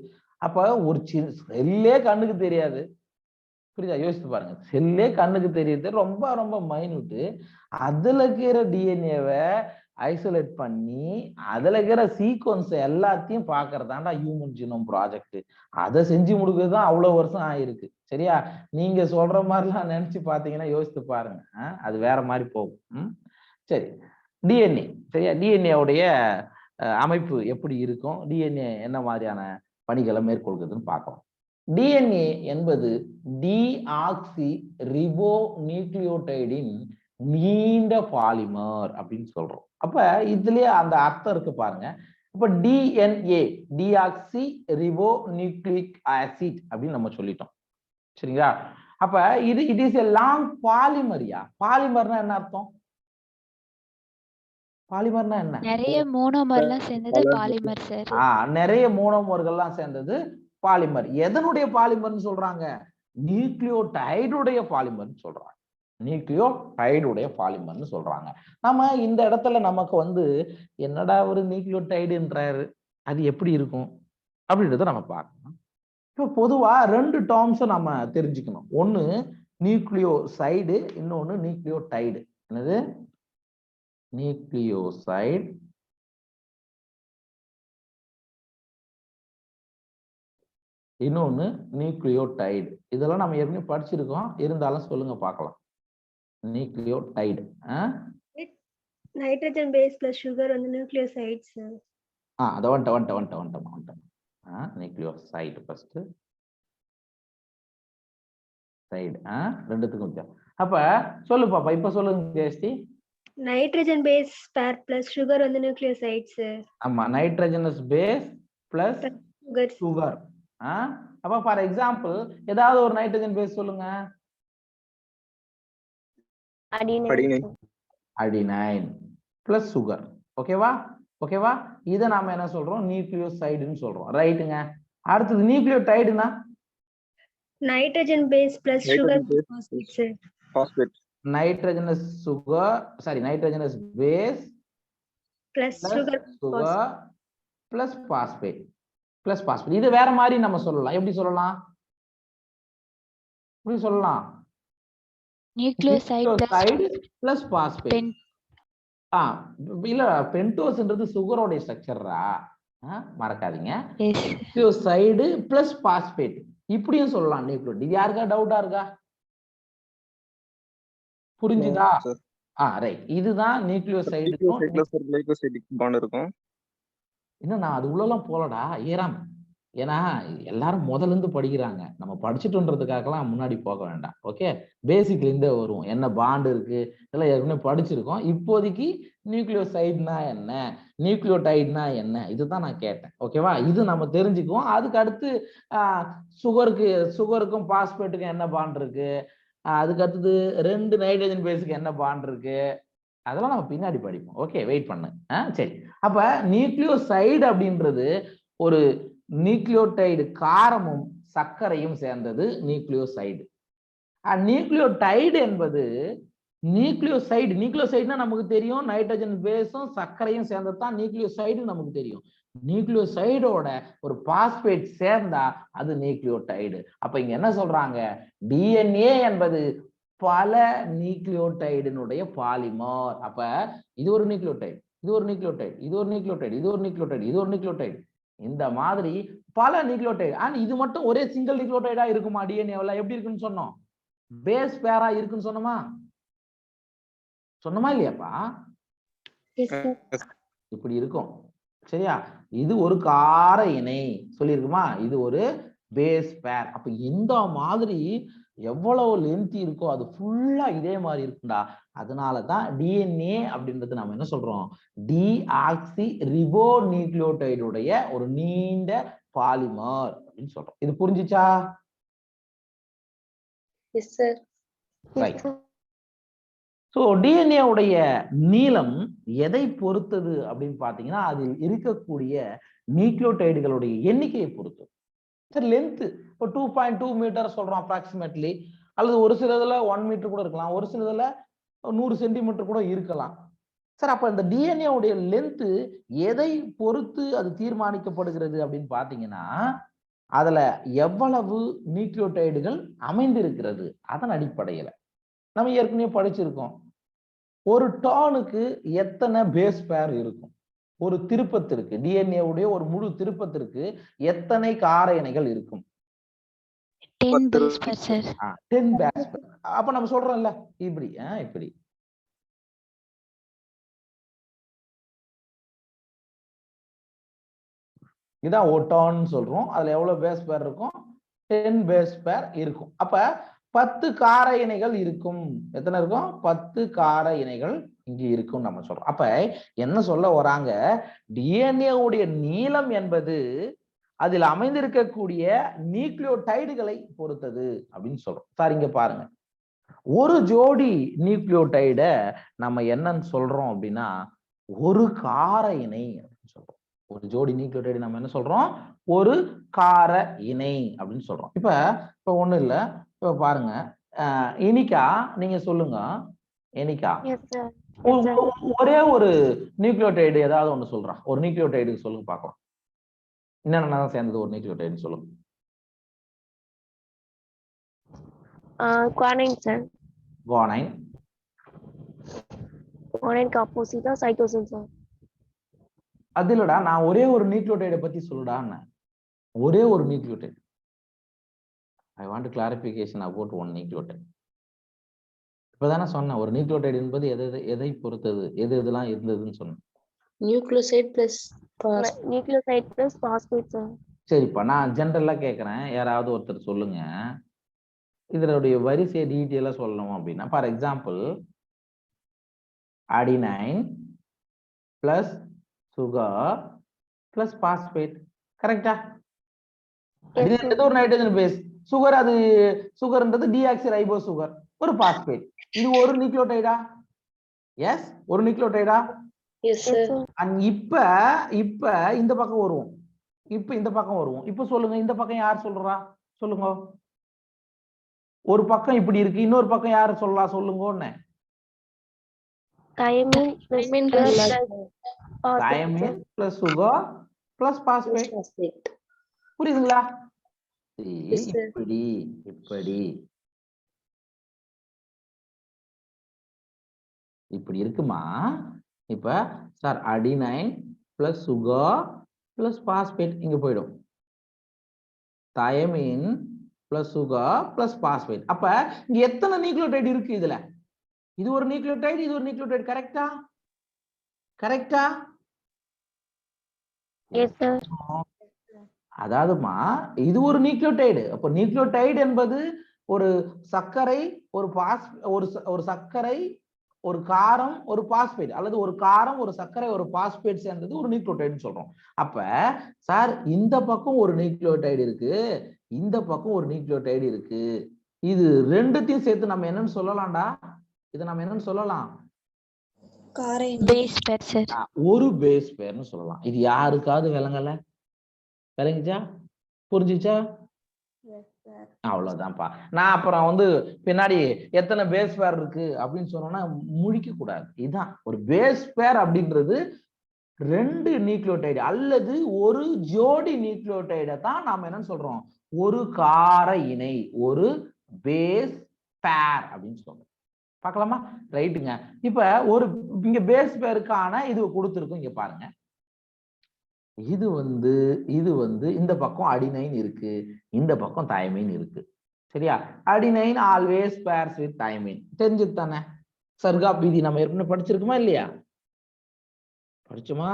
அப்ப ஒரு செல்லே கண்ணுக்கு தெரியாது. புரியுதா? யோசித்து பாருங்க, செல்லே கண்ணுக்கு தெரியுது, ரொம்ப ரொம்ப மைனூட்டு. அதுல இருக்கிற டிஎன்ஏவை ஐசோலேட் பண்ணி அதுல இருக்கிற சீக்வன்ஸ் எல்லாத்தையும் பாக்குறதாண்டா ஹியூமன் ஜீனோம் ப்ராஜெக்ட். அதை செஞ்சு முடிக்கிறதுதான் அவ்வளவு வருஷம் ஆயிருக்கு. சரியா? நீங்க சொல்ற மாதிரிலாம் நினைச்சு பாத்தீங்கன்னா யோசித்து பாருங்க, அது வேற மாதிரி போகும். சரி, டிஎன்ஏ. சரியா? டிஎன்ஏவுடைய அமைப்பு எப்படி இருக்கும், டிஎன்ஏ என்ன மாதிரியான பணிகளை மேற்கொள்கிறதுன்னு பார்க்கலாம். டிஎன்ஏ என்பது டிஆக்சி ரிபோ நியூக்ளியோடைடின் நீண்ட பாலிமர் அப்படின்னு சொல்றோம். அப்ப இதுலயே அந்த அர்த்தம் இருக்கு பாருங்க. இப்ப DNA deoxy ribo nucleic acid அப்படின்னு நம்ம சொல்லிட்டோம். சரிங்களா? அப்ப இட் இஸ் எ லாங் பாலிமரியா. பாலிமர்னா என்ன அர்த்தம்? பாலிமர்னா என்ன? நிறைய மோனோமர்லாம் சேர்ந்தது பாலிமர் சார். நிறைய மோனோமர்கள்லாம் சேர்ந்தது பாலிமர். எதனுடைய பாலிமர்னு சொல்றாங்க? நியூக்ளியோடைடுடைய பாலிமர்னு சொல்றாங்க. நியூக்ளியோடைடுடைய பாலிமர்னு சொல்றாங்க. நம்ம இந்த இடத்துல நமக்கு வந்து என்னடா ஒரு நியூக்ளியோடைடுன்றாரு, அது எப்படி இருக்கும் அப்படின்றத நம்ம பார்க்கணும். இப்போ பொதுவா 2 டேர்ம்ஸ் நம்ம தெரிஞ்சுக்கணும். ஒண்ணு நியூக்ளியோசைடு, இன்னொன்னு நியூக்ளியோடைடு. என்னது? நியூக்ளியோசைடு, இன்னொன்னு நியூக்ளியோடைடு. இதெல்லாம் நம்ம ஏற்கனவே படிச்சிருக்கோம், இருந்தாலும் சொல்லுங்க பார்க்கலாம். Nucleotide nitrogen base plus sugar வந்து நியூக்ளியோசைட்ஸ். அத வந்துட்டோம். நியூக்ளியோசைடு ஃபர்ஸ்ட், சைடு ரெண்டுத்துக்கும் வித்தியாசம். அப்ப சொல்லு பாப்பா, இப்ப சொல்லுங்க Jayashree. Nitrogen base pair plus sugar வந்து நியூக்ளியோசைட்ஸ். ஆமா, நைட்ரஜனஸ் பேஸ் பிளஸ் சுகர். அப்ப ஃபார் எக்ஸாம்பிள் ஏதாவது ஒரு நைட்ரஜன் பேஸ் சொல்லுங்க. Adenine plus sugar. ஓகேவா? இத நாம என்ன சொல்றோம்? நியூக்ளியோசைடுன்னு சொல்றோம். ரைட்டுங்க. அடுத்தது நியூக்ளியோடைடுனா nitrogen base plus sugar phosphate. Nitrogenous base plus sugar plus phosphate. இது வேற மாதிரி நம்ம சொல்லலாம். எப்படி சொல்லலாம்? Nucleoside plus phosphate. இல்ல, பென்டோஸ்ன்றது சுகரோட ஸ்ட்ரக்சர்ரா, மறக்காதீங்க. நியூக்ளியோசைடு பிளஸ் பாஸ்பேட் இப்படியும் சொல்லலாம் நியூக்ளியோடைடு. இது யாருக்கா டவுட்டா இருக்கா? புரிஞ்சுதா? Sir right. இதுதான் நியூக்ளியோசைடுக்கும் கிளைகோசைடிக் பாண்ட் இருக்கும். இன்னும் நான் அது உள்ளலாம் போலடா ஏறாம. ஏன்னா எல்லாரும் முதல்ல இருந்து படிக்கிறாங்க. நம்ம படிச்சுட்டோன்றதுக்காகலாம் முன்னாடி போக வேண்டாம். ஓகே, பேசிக்ல இருந்தே வரும். என்ன பாண்ட் இருக்கு இதெல்லாம் ஏற்கனவே படிச்சிருக்கோம். இப்போதைக்கு நியூக்ளியோசைடுனா என்ன, நியூக்ளியோடைடுனா என்ன, இதுதான் நான் கேட்டேன். ஓகேவா? இது நம்ம தெரிஞ்சுக்குவோம். அதுக்கு அடுத்து சுகருக்கும் பாஸ்பேட்டுக்கும் என்ன பாண்ட் இருக்கு, அதுக்கு அடுத்தது 2 நைட்ரஜன் பேஸுக்கு என்ன பாண்ட் இருக்கு, அதெல்லாம் நம்ம பின்னாடி படிப்போம். ஓகே, வெயிட் பண்ணு. சரி, அப்ப நியூக்ளியோசைடு அப்படின்றது ஒரு நியூக்ளியோடைடு காரமும் சர்க்கரையும் சேர்ந்தது நியூக்ளியோசைடு. நியூக்ளியோடைடு என்பது நியூக்ளியோசைடுனா நமக்கு தெரியும், நைட்ரஜன் பேஸும் சர்க்கரையும் சேர்ந்தது தான் நியூக்ளியோசைடு நமக்கு தெரியும். நியூக்ளியோசைடோட ஒரு பாஸ்பேட் சேர்ந்தா அது நியூக்ளியோடைடு. அப்ப இங்க என்ன சொல்றாங்க, டிஎன்ஏ என்பது பல நியூக்ளியோடைடினுடைய பாலிமர். அப்ப இது ஒரு நியூக்ளியோடைடு, இது ஒரு நியூக்ளியோடைடு, இது ஒரு நியூக்ளியோடைடு, இது ஒரு நியூக்ளியோடைடு, இது ஒரு நியூக்ளியோடைடு, இந்த மாதிரி பல நியூக்ளியோடைடு. ஆனா இது மட்டும் ஒரே சிங்கிள் நியூக்ளியோடைடா இருக்குமா? டிஎன்ஏல எப்படி இருக்குன்னு சொன்னோம், பேஸ் பேரா இருக்குன்னு சொன்னோமா இல்லையாப்பா? இப்படி இருக்கும். சரியா? இது ஒரு கார இணை சொல்லிருக்குமா, இது ஒரு பேஸ் பேர். அப்ப இந்த மாதிரி எவ்வளவு லென்த் இருக்கோ அது ஃபுல்லா இதே மாதிரி இருக்குண்டா. அதனாலதான் டிஎன்ஏ அப்படின்றது நம்ம என்ன சொல்றோம், டிஆக்சி ரிபோ நியூக்ளியோடைடுடைய ஒரு நீண்ட பாலிமர் அப்படின்னு சொல்றோம். இது புரிஞ்சுச்சா? S sir. Right. So DNA உடைய நீளம் எதை பொறுத்தது அப்படின்னு பாத்தீங்கன்னா, அதில் இருக்கக்கூடிய நியூக்ளியோடைடுகளுடைய எண்ணிக்கையை பொறுத்தது. சரி, லென்த் இப்போ 2.2 மீட்டர் சொல்றோம் அப்ராக்சிமேட்லி, அல்லது ஒரு சிலதுல 1 மீட்டர் கூட இருக்கலாம், ஒரு சிலதுல 100 சென்டிமீட்டர் கூட இருக்கலாம். சார், அப்ப இந்த டிஎன்ஏ உடைய லென்த் எதை பொறுத்து அது தீர்மானிக்கப்படுகிறது அப்படின்னு பாத்தீங்கன்னா, அதுல எவ்வளவு நியூக்ளியோடைடுகள் அமைந்திருக்கிறது அதன் அடிப்படையில. நம்ம ஏற்கனவே படிச்சிருக்கோம், ஒரு டர்னுக்கு எத்தனை பேஸ் பேர் இருக்கும், ஒரு திருப்பத்திற்கு டிஎன்ஏ உடைய ஒரு முழு திருப்பத்திற்கு எத்தனை கார இணைகள் இருக்கும்? 10 base pair sir. 10 பேஸ் பேர். அப்ப நம்ம சொல்றோம்ல இப்படி இப்படி இதான் ஒட்டான்னு சொல்றோம். அதுல எவ்வளவு பேஸ் பேர் இருக்கும்? 10 பேஸ் பேர் இருக்கும். அப்ப 10 கார இணைகள் இருக்கும். எத்தனை இருக்கும்? 10 கார இணைகள் இங்க இருக்கும் நம்ம சொல்றோம். அப்ப என்ன சொல்ல வராங்க, டிஎன்ஏ உடைய நீளம் என்பது அதில் அமைந்திருக்கக்கூடிய நியூக்ளியோடைடுகளை பொறுத்தது அப்படின்னு சொல்றோம். சார், இங்க பாருங்க, ஒரு ஜோடி நியூக்ளியோடைட நம்ம என்னன்னு சொல்றோம் அப்படின்னா ஒரு கார இணை அப்படின்னு சொல்றோம். ஒரு ஜோடி நியூக்ளியோடைடு நம்ம என்ன சொல்றோம், ஒரு கார இணை அப்படின்னு சொல்றோம். இப்ப ஒண்ணும் இல்ல, இப்ப பாருங்க, இனிகா நீங்க சொல்லுங்க. இனிகா ஒரே ஒரு நியூக்ளியோடைடு ஏதாவது ஒண்ணு சொல்றா, ஒரு நியூக்ளியோடைடு சொல்லுங்க பாக்கலாம். என்னென்ன சேர்ந்தது ஒரு நியூக்ளியோடைடு சொல்லுங்க. Guanine sir. குவானைன். குவானைனுக்கு ஆப்போசிட்டா சைட்டோசின் சார். அது இல்லடா, நான் ஒரே ஒரு நியூக்ளியோடைட பத்தி சொல்லுடான்னு. ஒரே ஒரு nucleotide. I want clarification about one nucleotide. இப்பதானே சொன்னேன், ஒரு நியூக்ளியோடைடு என்பது எதை பொறுத்தது, எதெல்லாம் இருந்ததுன்னு சொன்னேன். Nucleoside plus nucleoside plus phosphate sir. சரிப்பா, நான் ஜெனரலா கேட்கறேன், யாராவது ஒருத்தர் சொல்லுங்க. இதனுடைய வரிசையை டீட்டெயிலா சொல்லணும் அப்படின்னா, for example adenine plus sugar plus phosphate. கரெக்டா? இது ஒரு நைட்ரஜன் பேஸ். சுகர், அது சுகர்ன்றது டிஆக்சி ரைபோ சுகர், ஒரு பாஸ்பேட். இது ஒரு நியூக்ளியோடைடா? எஸ், ஒரு நியூக்ளியோடைடா? Yes sir. இப்ப இந்த பக்கம் வருவோம். இந்த பக்கம் வருவோம். இப்ப சொல்லுங்க, இந்த பக்கம் யார் சொல்றா சொல்லுங்க. ஒரு பக்கம் இப்படி இருக்கு, இன்னொரு பக்கம் யாரு சொல்லலாம் சொல்லுங்க. Thymine plus sugar plus phosphate. புரியுதுங்களா? இப்படி இப்படி இருக்குமா? இப்ப sir, adenine plus sugar plus phosphate இங்க போயிடும். Thymine plus sugar plus phosphate. அப்ப இங்க எத்தனை நியூக்ளியோடைடு இருக்கு இதுல? இது ஒரு நியூக்ளியோடைடு, இது ஒரு நியூக்ளியோடைடு. கரெக்டா? கரெக்டா? Yes, sir. அதாவதுமா இது ஒரு நியூக்ளியோடைடு. அப்ப நியூக்ளியோடைடு என்பது ஒரு சர்க்கரை, ஒரு சர்க்கரை, ஒரு காரம், ஒரு பாஸ்பேட், அல்லது ஒரு காரம், ஒரு சர்க்கரை, ஒரு பாஸ்பேட் சேர்ந்தது ஒரு நியூக்ளியோடைடுன்னு சொல்றோம். அப்ப சார் இந்த பக்கம் ஒரு நியூக்ளியோடைடு இருக்கு, இந்த பக்கம் ஒரு நியூக்ளியோடைடு இருக்கு. இது ரெண்டுத்தையும் சேர்த்து நம்ம என்னன்னு சொல்லலாம்டா? இதை நம்ம என்னன்னு சொல்லலாம்? பேஸ் பேர் சார். ஒரு பேஸ் பேர்னு சொல்லலாம். இது யாருக்காவது விளங்கல? விளங்குச்சா? புரிஞ்சுச்சா? அவ்வளவுதான்ப்பா. நான் அப்புறம் வந்து பின்னாடி எத்தனை பேஸ் பேர் இருக்கு அப்படின்னு சொன்னோம்னா முழிக்க கூடாது. இதுதான் ஒரு பேஸ் பேர் அப்படின்றது. ரெண்டு நியூக்ளியோடைடு அல்லது ஒரு ஜோடி நியூக்ளியோடைடை தான் நாம என்னன்னு சொல்றோம்? ஒரு கார இணை, ஒரு பேஸ் பேர் அப்படின்னு சொல்றோம். பார்க்கலாமா? ரைட்டுங்க. இப்ப ஒரு இங்க பேஸ் பேருக்கான இது கொடுத்துருக்கும். இங்க பாருங்க, இது வந்து இந்த பக்கம் அடினைன் இருக்கு, இந்த பக்கம் தைமைன் இருக்கு. சரியா? Adenine always pairs with thymine. தெரிஞ்சது தானே? சர்கா பீதி நம்ம ஏற்கனவே படிச்சிருக்குமா இல்லையா? படிச்சுமா?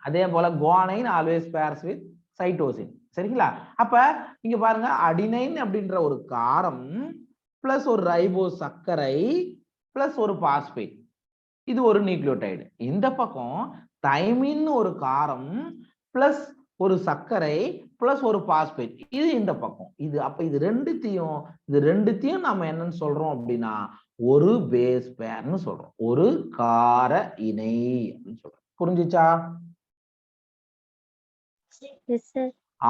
அதே போல guanine always pairs with cytosine. சரிங்களா? அப்ப இங்க பாருங்க, அடினைன் அப்படின்ற ஒரு காரம் பிளஸ் ஒரு ரைபோ சர்க்கரை பிளஸ் ஒரு பாஸ்பேட், இது ஒரு நியூக்ளியோடைடு. இந்த பக்கம் தைமின் ஒரு காரம் பிளஸ் ஒரு சர்க்கரை பிளஸ் ஒரு பாஸ்பேட், இது இந்த பக்கம். இது அப்ப இது ரெண்டுத்தையும் நம்ம என்னன்னு சொல்றோம் அப்படின்னா ஒரு பேஸ் பேர்னு சொல்றோம், ஒரு கார இணை அப்படின்னு சொல்றோம். புரிஞ்சுச்சா?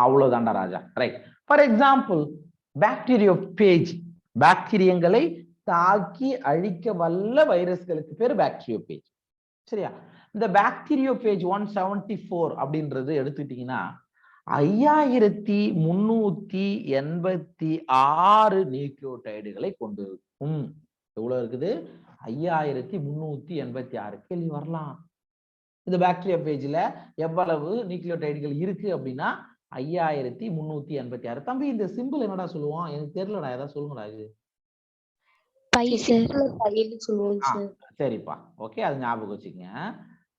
அவ்வளவுதான்டா ராஜா. ரைட். ஃபார் எக்ஸாம்பிள் பாக்டீரியோபேஜ், பாக்டீரியங்களை தாக்கி அழிக்க வல்ல வைரஸ்களுக்கு பேர் பாக்டீரியோபேஜ். சரியா? இந்த பாக்டீரியோபேஜ் 174 அப்படின்றது எடுத்துக்கிட்டீங்கன்னா 5386 நியூக்ளியோடைடுகளை கொண்டிருக்கும். எவ்வளவு இருக்குது? 5386. கேள்வி வரலாம், இந்த பாக்டீரியோபேஜ்ல எவ்வளவு நியூக்ளியோடைடுகள் இருக்கு அப்படின்னா 5386. தம்பி இந்த சிம்பிள் என்னடா சொல்லுவோம்? எனக்கு தெரியலடா, ஏதாவது சொல்லுங்கடா. இது சரிப்பா, ஓகே, அது ஞாபகம் வச்சுக்கங்க.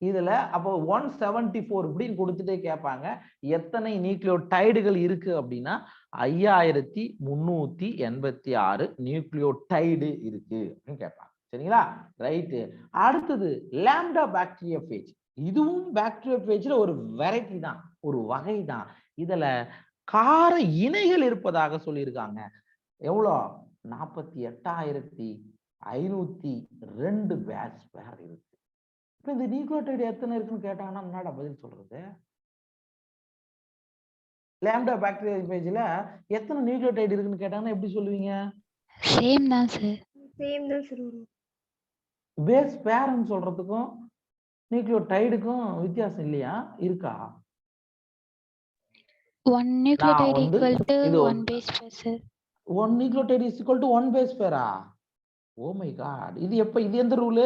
இதுல அப்போ 174 இப்படின்னு கொடுத்துட்டே கேட்பாங்க, எத்தனை நியூக்ளியோடைடுகள் இருக்கு அப்படின்னா 5386 நியூக்ளியோடைடு இருக்கு அப்படின்னு கேட்பாங்க. சரிங்களா? ரைட்டு. அடுத்தது லாம்டா பாக்டீரியோபேஜ். இதுவும் பாக்டீரியோபேஜ்ல ஒரு வெரைட்டி தான், ஒரு வகை தான். இதுல கார இணைகள் இருப்பதாக சொல்லியிருக்காங்க. எவ்வளோ? 48502 பேஸ் பேர் இருக்கு. இப்ப இந்த நியூக்ளியோடைடு எத்தனை இருக்குன்னு கேட்டாங்கன்னா என்னடா பதில் சொல்றது? லாம்டா பாக்டீரியோபேஜ்ல எத்தனை நியூக்ளியோடைடு இருக்குன்னு கேட்டாங்கன்னா எப்படி சொல்லுவீங்க? சேம் தான் சார். சேம் தான் சார் வரும். பேஸ் பேர்னு சொல்றதுக்கும் நியூக்ளியோடைடுக்கும் வித்தியாசம் இல்லையா? இருக்கா? 1 nucleotide equal to 1 base pair sir. 1 nucleotide is equal to 1 base pair. Oh my god. இது எப்ப? இது எந்த ரூல்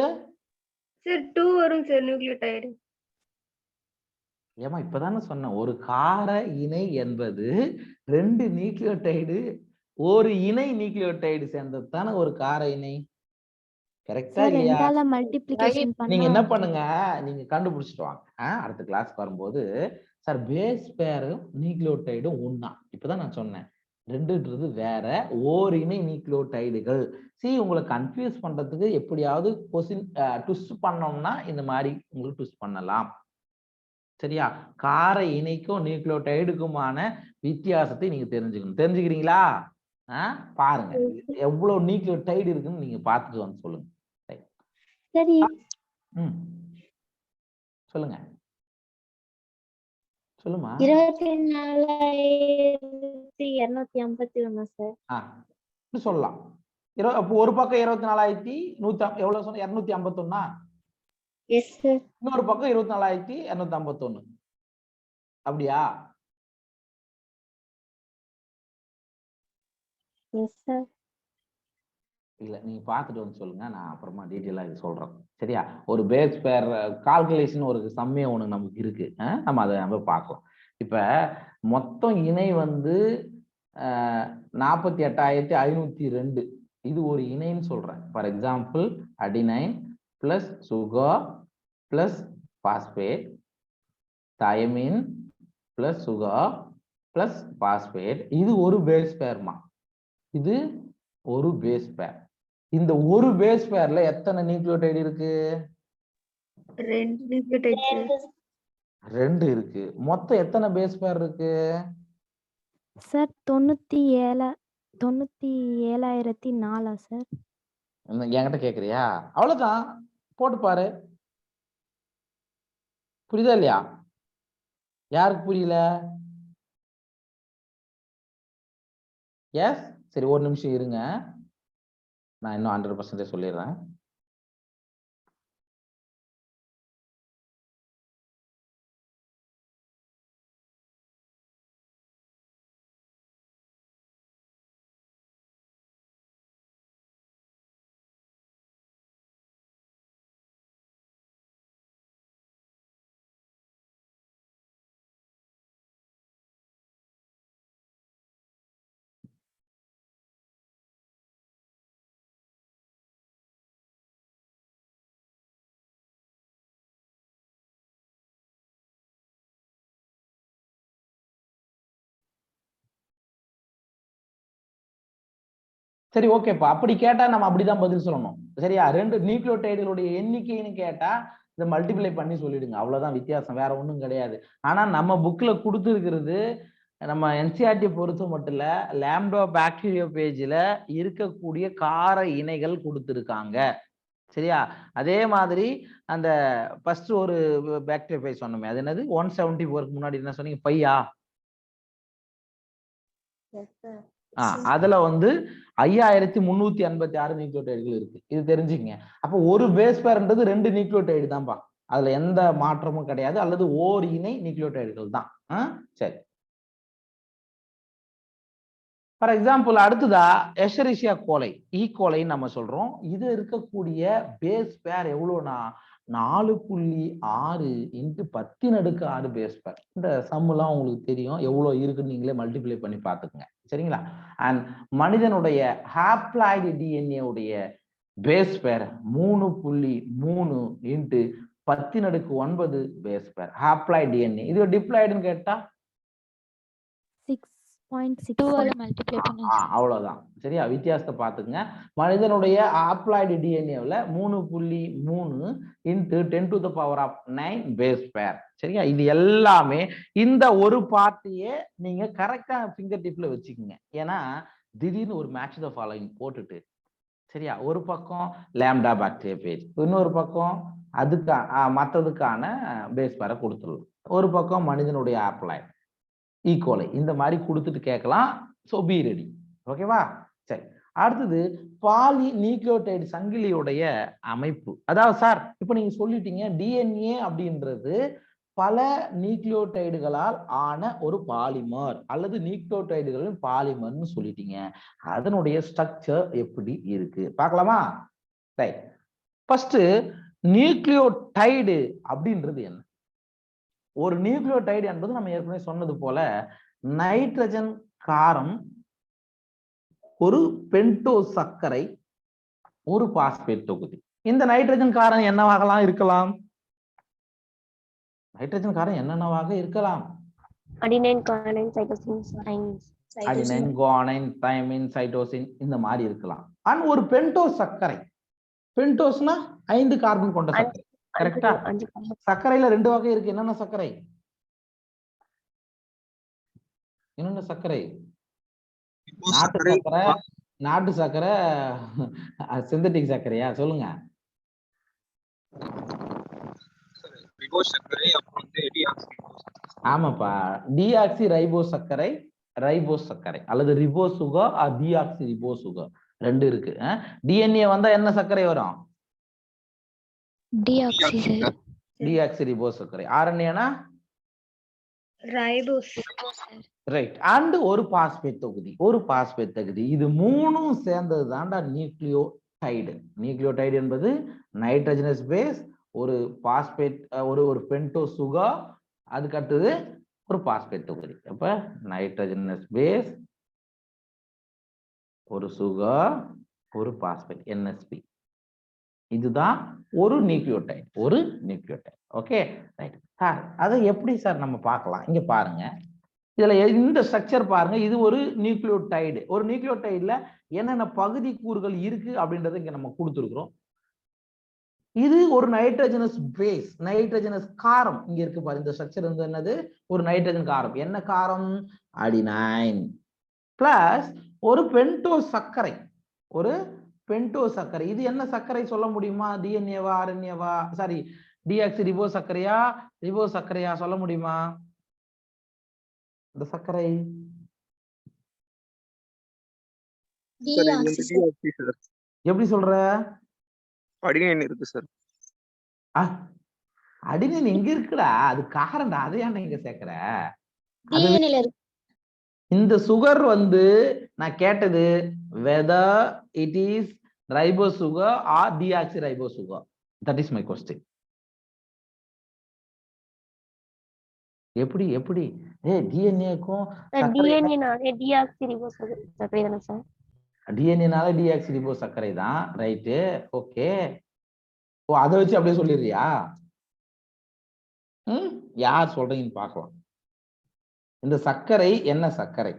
சார்? 2 வரும் சார் நியூக்ளியோடைடு. ஏமா இப்பதானே சொன்னேன், ஒரு கார இணை என்பது 2 நியூக்ளியோடைடு, ஒரு இணை நியூக்ளியோடைடு சேர்ந்தது தானே ஒரு கார இணை. கரெக்டா இல்லையா? நீங்க என்ன பண்ணுங்க, நீங்க கண்டுபிடிச்சிட்டு வாங்க. அடுத்த கிளாஸ்க்கு வரும்போது சார் பேஸ் பேரும் நியூக்ளியோடைடும் ஒண்ணா, இப்பதான் நான் சொன்னேன், ரெண்டுன்றது வேற, ஓர் இணை நியூக்ளியோடைடுகள். உங்களை கன்ஃபியூஸ் பண்றதுக்கு எப்படியாவது கொஸ்டின் ட்விஸ்ட் பண்ணோம்னா இந்த மாதிரி உங்களுக்கு ட்விஸ்ட் பண்ணலாம். சரியா? கார இணைக்கும் நியூக்ளியோடைடுக்குமான வித்தியாசத்தை நீங்க தெரிஞ்சுக்கணும். தெரிஞ்சுக்கிறீங்களா? பாருங்க எவ்வளவு நியூக்ளியோடைடு இருக்குன்னு நீங்க பார்த்துட்டு வந்து சொல்லுங்க. சரி. சொல்லுங்க சொல்லுமா. 24,251 சார். சொல்லலாம். அப்போ ஒரு பக்கம் 24,100 எவ்வளவு சொன்ன? 251. Yes sir. இன்னொரு பக்கம் 24,251. அப்படியா? Yes sir. இல்ல, நீங்க பார்த்துட்டு வந்து சொல்லுங்க, நான் அப்புறமா டீட்டெயிலா இது சொல்றேன். சரியா? ஒரு பேஸ் பேர் கால்குலேஷன் ஒரு சம்மே ஒண்ணு நமக்கு இருக்கு, நம்ம அதை நம்ம பார்க்கலாம். இப்ப மொத்தம் இணை வந்து 48,502 இது ஒரு இணைன்னு சொல்றேன். For example adenine plus sugar plus phosphate, thymine plus sugar plus phosphate, இது ஒரு பேஸ் பேர்மா. இது ஒரு பேஸ் பேர். இந்த ஒரு பேஸ் பேர்ல எத்தனை நியூக்ளியோடைடு இருக்கு? 2 நியூக்ளியோடைட் சார். 2 இருக்கு. மொத்தம் எத்தனை பேஸ் பேர் இருக்கு சார்? 97,004 சார். என்கிட்ட கேக்குறியா? அவ்வளவுதான், போட்டு பாரு. புரியுதா இல்லையா? யாருக்கு புரியல? எஸ், சரி ஒரு நிமிஷம் இருங்க, நான் இன்னும் 100% சொல்லிடுறேன். சரி, ஓகேப்பா. அப்படி கேட்டா நம்ம அப்படிதான் பதில் சொல்லணும். சரியா? 2 நியூக்ளியோடைடுகளுடைய எண்ணிக்கைன்னு கேட்டா இதை மல்டிப்ளை பண்ணி சொல்லிடுங்க. அவ்வளவுதான் வித்தியாசம், வேற ஒண்ணும் கிடையாது. ஆனா நம்ம புக்ல கொடுத்துருக்கிறது, நம்ம என்சிஆர்டி பொறுத்த மட்டும் இல்ல, லாம்டோ பாக்டீரியா பேஜ்ல இருக்கக்கூடிய கார இணைகள் கொடுத்துருக்காங்க. சரியா? அதே மாதிரி அந்த ஃபர்ஸ்ட் ஒரு பாக்டீரியா பேஜ் சொன்னோமே, அது என்னது? 174க்கு முன்னாடி என்ன சொன்னீங்க? பையா? அதுல வந்து 5356 நியூக்ளியோடைடுகள் இருக்கு. இது தெரிஞ்சுக்கங்க. அப்ப ஒரு பேஸ் பேர்ன்றது 2 நியூக்ளியோடைடு தான்ப்பா. அதுல எந்த மாற்றமும் கிடையாது, அல்லது ஓர் இணை நியூக்ளியோடைடுகள் தான். சரி, ஃபார் எக்ஸாம்பிள் அடுத்ததா எஷரிஷியா கோலை, ஈகோலைன்னு நம்ம சொல்றோம். இது இருக்கக்கூடிய பேஸ் பேர் எவ்வளவுனா 4.6 × 10⁻6 பேஸ் பேர். இந்த சம்முலாம் உங்களுக்கு தெரியும், எவ்வளவு இருக்குன்னு நீங்களே மல்டிப்ளை பண்ணி பார்த்துக்குங்க. சரிங்களா? அண்ட் மனிதனுடைய ஹாப்ளாய்டு டிஎன்ஏ உடைய பேஸ் பேர் 3.3 × 10⁻9 பேஸ் பேர் ஹாப்ளாய்டு டிஎன்ஏ. இது டிப்ளாய்டுன்னு கேட்டா 2 மல்டிப்ளை பண்ணுங்க. அவ்வளவுதான். சரியா? வித்தியாசத்தை பார்த்துக்குங்க. மனிதனுடைய ஹாப்ளாய்டு டிஎன்ஏல 3.3 × 10⁻9 பேஸ் பேர். சரியா? இது எல்லாமே இந்த ஒரு பார்ட்டியே நீங்க கரெக்டா ஃபிங்கர் டிப்ல வச்சுக்கோங்க. ஏன்னா திடீர்னு ஒரு மேட்ச் த ஃபாலோயிங் போட்டுட்டு, சரியா, ஒரு பக்கம் லாம்டா பாக்டீரியா பேஜ், இன்னொரு பக்கம் மற்றதுக்கான பேஸ் பேரை கொடுத்துடலாம், ஒரு பக்கம் மனிதனுடைய ஹாப்ளாய்டு ஈகோலை, இந்த மாதிரி கொடுத்துட்டு கேட்கலாம். So be ready. ஓகேவா? சரி, அடுத்தது பாலி நியூக்ளியோடைடு சங்கிலியுடைய அமைப்பு. அதாவது சார் இப்போ நீங்க சொல்லிட்டீங்க டிஎன்ஏ அப்படின்றது பல நியூக்ளியோடைடுகளால் ஆன ஒரு பாலிமர் அல்லது நியூக்ளியோடைடுகளின் பாலிமர்னு சொல்லிட்டீங்க. அதனுடைய ஸ்ட்ரக்சர் எப்படி இருக்கு பார்க்கலாமா? ரைட், ஃபர்ஸ்ட் நியூக்ளியோடைடு அப்படின்றது என்ன? ஒரு நியூக்ளியோடைடு என்பது நம்ம ஏற்கனவே சொன்னது போல நைட்ரஜன் காரம், ஒரு பென்டோ சர்க்கரை, ஒரு பாஸ்பேட் தொகுதி. இந்த நைட்ரஜன் காரம் என்னவாகலாம் இருக்கலாம்? நைட்ரஜன் காரம் என்னென்னவாக இருக்கலாம்? Adenine, guanine, cytosine, adenine, guanine, thymine, cytosine, இந்த மாதிரி இருக்கலாம். அண்ட் ஒரு பென்டோ சர்க்கரை, பென்டோஸ்னா 5 கார்பன் கொண்ட சர்க்கரை. கரெக்டா? சர்க்கரையில 2 வகை இருக்கு. என்னென்ன சர்க்கரை? என்னென்ன சர்க்கரை? நாட்டு சர்க்கரை, சிந்தட்டிக் சர்க்கரையா? சொல்லுங்க. ஆமாப்பா, டிஆக்சி ரைபோஸ் சர்க்கரை, ரைபோஸ் சர்க்கரை அல்லது ribo sugar, deoxy ribo sugar 2 இருக்கு. டிஎன்ஏ வந்தா என்ன சர்க்கரை வரும்? டிஆக்சி ரிபோஸ் சர்க்கரை. ஆர்என்ஏனா ரைபோஸ். ரைட். அண்ட் ஒரு பாஸ்பேட் தொகுதி, ஒரு பாஸ்பேட் தொகுதி. இது மூணும் சேர்ந்தது தான்டா நியூக்ளியோடைடு. நியூக்ளியோடைடு என்பது நைட்ரஜனஸ் பேஸ், ஒரு பாஸ்பேட், ஒரு பென்டோ சுகர், அதுக்கு அடுத்தது ஒரு பாஸ்பேட் தொகுதி. அப்ப நைட்ரஜனஸ் பேஸ், ஒரு சுகர், ஒரு பாஸ்பேட், NSP. இதுதான் ஒரு நியூக்ளியோடைட், ஒரு நியூக்ளியோடைட். Okay right sir. அதை எப்படி சார் நம்ம பார்க்கலாம்? இங்க பாருங்க, இதுல இந்த ஸ்ட்ரக்சர் பாருங்க. இது ஒரு நியூக்ளியோடைடு. ஒரு நியூக்ளியோடைட்ல என்னென்ன பகுதி கூறுகள் இருக்கு அப்படின்றத இங்க நம்ம கொடுத்துருக்கிறோம். இது ஒரு நைட்ரஜனஸ் பேஸ், நைட்ரஜனஸ் காரம் இங்க இருக்கு பாரு. இந்த ஸ்ட்ரக்சர் வந்து என்னது? ஒரு நைட்ரஜன் காரம். என்ன காரம்? அடினைன் பிளஸ் ஒரு பென்டோ சர்க்கரை, ஒரு பென்டோ சர்க்கரை. இது என்ன சர்க்கரை சொல்ல முடியுமா? டிஎன்ஏவா, ஆர்என்ஏவா, சாரி டிஆக்சி ரிபோ சர்க்கரையா, ரிபோ சர்க்கரையா சொல்ல முடியுமா? இந்த சர்க்கரை எப்படி சொல்ற? அடினைன் இருக்கு சார். அடினைன் எங்க இருக்குடா? அது காரம்டா. அதை ஏன்டா இங்க சேர்க்கிற? இந்த சுகர் வந்து நான் கேட்டது whether it is ribo sugar or deoxyribo sugar. That is my question. எப்படி எப்படி? டிஎன்ஏக்கும் டிஎன்ஏனால டிஆக்சிரிபோ சர்க்கரை தான். Right, okay. ஓ, அதை வச்சு அப்படியே சொல்லிடுறியா? யார் சொல்றீங்கன்னு பார்க்கலாம். இந்த சர்க்கரை என்ன சர்க்கரை?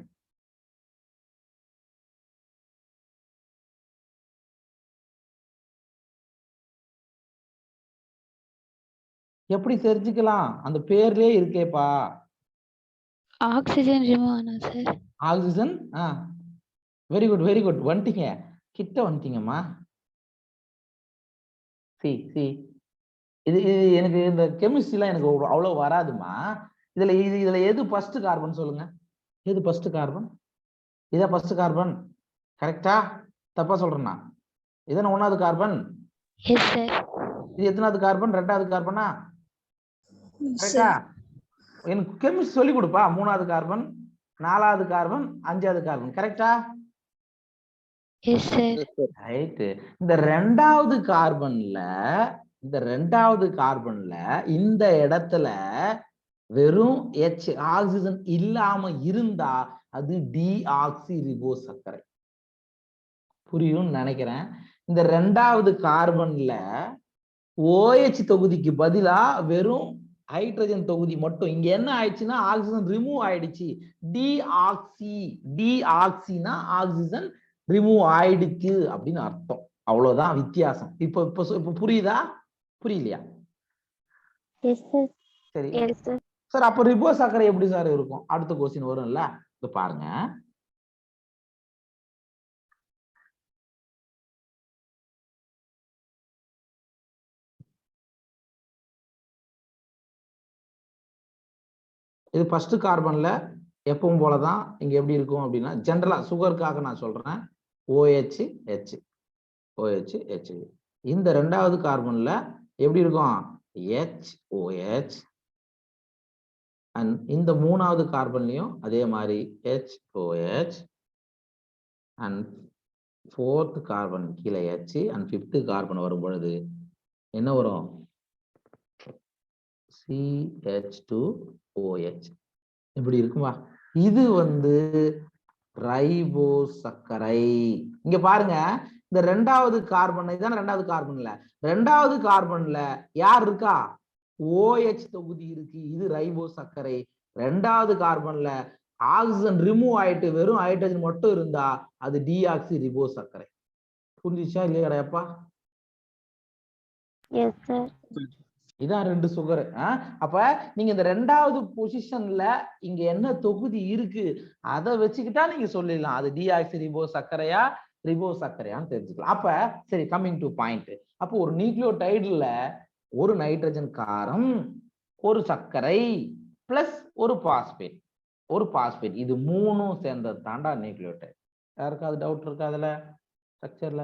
எப்படி தெரிஞ்சுக்கலாம்? அந்த பேர்லயே இருக்கேப்பா. ஆக்சிஜன் ரிமூவ் ஆனா sir. Oxygen. Very good very good. வந்துட்டீங்க, கிட்ட வந்துட்டீங்கம்மா. சி சி இது எனக்கு இந்த கெமிஸ்ட்ரிலாம் எனக்கு அவ்வளவு வராதுமா. இதுல எது ஃபர்ஸ்ட் கார்பன் சொல்லுங்க? எது ஃபர்ஸ்ட் கார்பன்? இதான் ஃபர்ஸ்ட் கார்பன். கரெக்டா? தப்பா சொல்றேன்னா? இதான 1வது கார்பன்? Yes sir. இது எத்தனாவது கார்பன்? 2வது கார்பனா? கரெக்டா? எனக்கு கெமிஸ்ட்ரி சொல்லி கொடுப்பா. 3வது கார்பன், 4வது கார்பன், 5வது கார்பன். கரெக்டா? Yes sir. ரைட். இந்த 2வது கார்பன்ல இந்த இடத்துல வெறும் H ஆக்சிஜன் இல்லாம இருந்தா அது டிஆக்சி ரிபோ சர்க்கரை. புரியும் நினைக்கிறேன். இந்த 2வது கார்பன்ல OH தொகுதிக்கு பதிலா வெறும் ஹைட்ரஜன் தொகுதி மட்டும். இங்க என்ன ஆயிடுச்சுன்னா ஆக்சிஜன் ரிமூவ் ஆயிடுச்சு. டிஆக்சினா ஆக்சிஜன் ரிமூவ் ஆயிடுச்சு அப்படின்னு அர்த்தம். அவ்வளவுதான் வித்தியாசம். இப்ப புரியுதா? புரியலையா? சரி சார். அப்ப ரிபோ சர்க்கரை எப்படி சார் இருக்கும்? அடுத்த கொஸ்டின் வரும்ல. இப்ப பாருங்க, இது ஃபர்ஸ்ட் கார்பன்ல எப்பவும் போலதான். இங்க எப்படி இருக்கும் அப்படின்னா, ஜெனரலா சுகருக்காக நான் சொல்றேன், OH H. இந்த 2வது கார்பன்ல எப்படி இருக்கும்? HOH. அண்ட் இந்த 3வது கார்பன்லயும் அதே மாதிரி HOH. அண்ட் 4th கார்பன் கீழே H. அண்ட் 5th கார்பன் வரும் பொழுது என்ன வரும்? CH2OH. இப்படி இருக்குமா? இது வந்து ரைபோ சர்க்கரை. இங்க பாருங்க, இந்த 2வது கார்பன், இதான 2வது கார்பன்ல, 2வது கார்பன்ல யார் இருக்கா? OH தொகுதி இருக்கு. இது ரைபோ சர்க்கரை. 2வது கார்பன்ல ஆக்சிஜன் ரிமூவ் ஆயிட்டு வெறும் ஹைட்ரஜன் மட்டும் இருந்தா அது டிஆக்சி ரிபோ சர்க்கரை. புரிஞ்சுச்சா இல்லையாடாப்பா? Yes sir. இதான் 2 சுகர். அப்ப நீங்க இந்த 2வது பொசிஷன்ல இங்க என்ன தொகுதி இருக்கு அதை வச்சுக்கிட்டா நீங்க சொல்லிடலாம் அது டிஆக்சி ரிபோ சர்க்கரையா ரிபோ சர்க்கரையான்னு தெரிஞ்சுக்கலாம். அப்ப சரி, கம்மிங் டு பாயிண்ட். அப்போ ஒரு நியூக்ளியோடைடுல ஒரு நைட்ரஜன் காரம், ஒரு சர்க்கரை பிளஸ் ஒரு பாஸ்பேட், இது 3ம் சேர்ந்தது தாண்டா நியூக்ளியோடைடு. யாருக்காவது டவுட் இருக்கா அதுல ஸ்ட்ரக்சர்ல?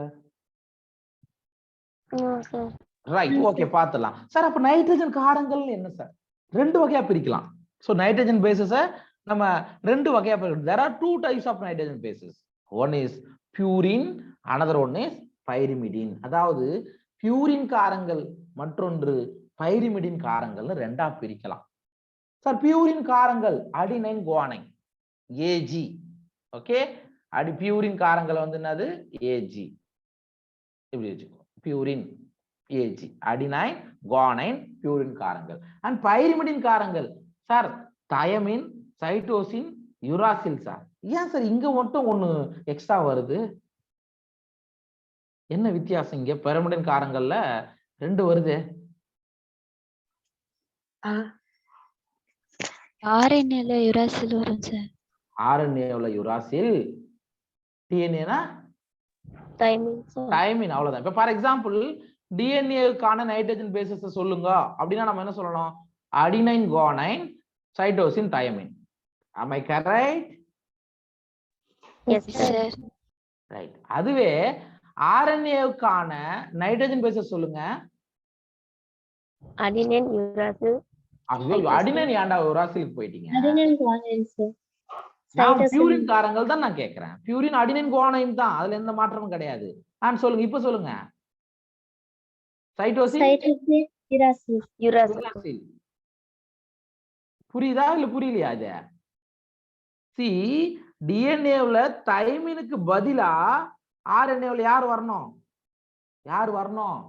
ரைட், ஓகே, பார்த்துடலாம் சார். அப்ப நைட்ரஜன் காரங்கள் என்ன சார்? 2 வகையா பிரிக்கலாம். சோ நைட்ரஜன் பேசஸ நம்ம 2 வகையா பிரிக்கலாம். there are 2 types of nitrogen bases. One is purine, another one is pyrimidine. அதாவது பியூரின் காரங்கள் மற்றொன்று பைரிமிடின் காரங்கள்னு 2ஆ பிரிக்கலாம் சார். பியூரின் காரங்கள் adenine, guanine, AG. Okay, purine காரங்கள் வந்து என்னது ஏஜி, இப்படி வச்சுக்கோ, purine A G, adenine guanine purine காரங்கள். அண்ட் பைரிமிடின் காரங்கள் sir thymine cytosine uracil sir. ஏன் சார் இங்க மட்டும் ஒண்ணு எக்ஸ்ட்ரா வருது, என்ன வித்தியாசம்? இங்க பைரிமிடின் காரங்கள்ல 2 வருது. RNAல யுராசில் வரும் சார். ஆர்என்ஏல யுராசில், டிஎன்ஏனா டைமிங் சார். டைமின், அவ்வளவுதான். இப்ப ஃபார் எக்ஸாம்பிள் டிஎன்ஏக்கான நைட்ரஜன் பேசஸ் சொல்லுங்க அப்படின்னா நம்ம என்ன சொல்லணும்? Adenine guanine cytosine thymine. am I correct? Yes sir. Right. அதுவே ஆர்என்ஏவுக்கான நைட்ரஜன் பேசஸ் சொல்லுங்க. Adenine, uracil. ஐயோ அடினைன் ஏன்டா யுராசிலுக்கு போயிட்டீங்க? Adenine guanine sir. நான் பியூரின் காரங்கள் தான் நான் கேக்குறேன். பியூரின் அடினைன் குவானைன் தான், அதுல எந்த மாற்றமும் கிடையாது. சொல்லுங்க, இப்ப சொல்லுங்க. Cytosine Cytosine, uracil. Uracil. புரியுதா இல்ல புரியலையா? இது சி டிஎன்ஏவுல தைமினுக்கு பதிலா ஆர்என்ஏவுல யார் வரணும்? யார் வரணும்?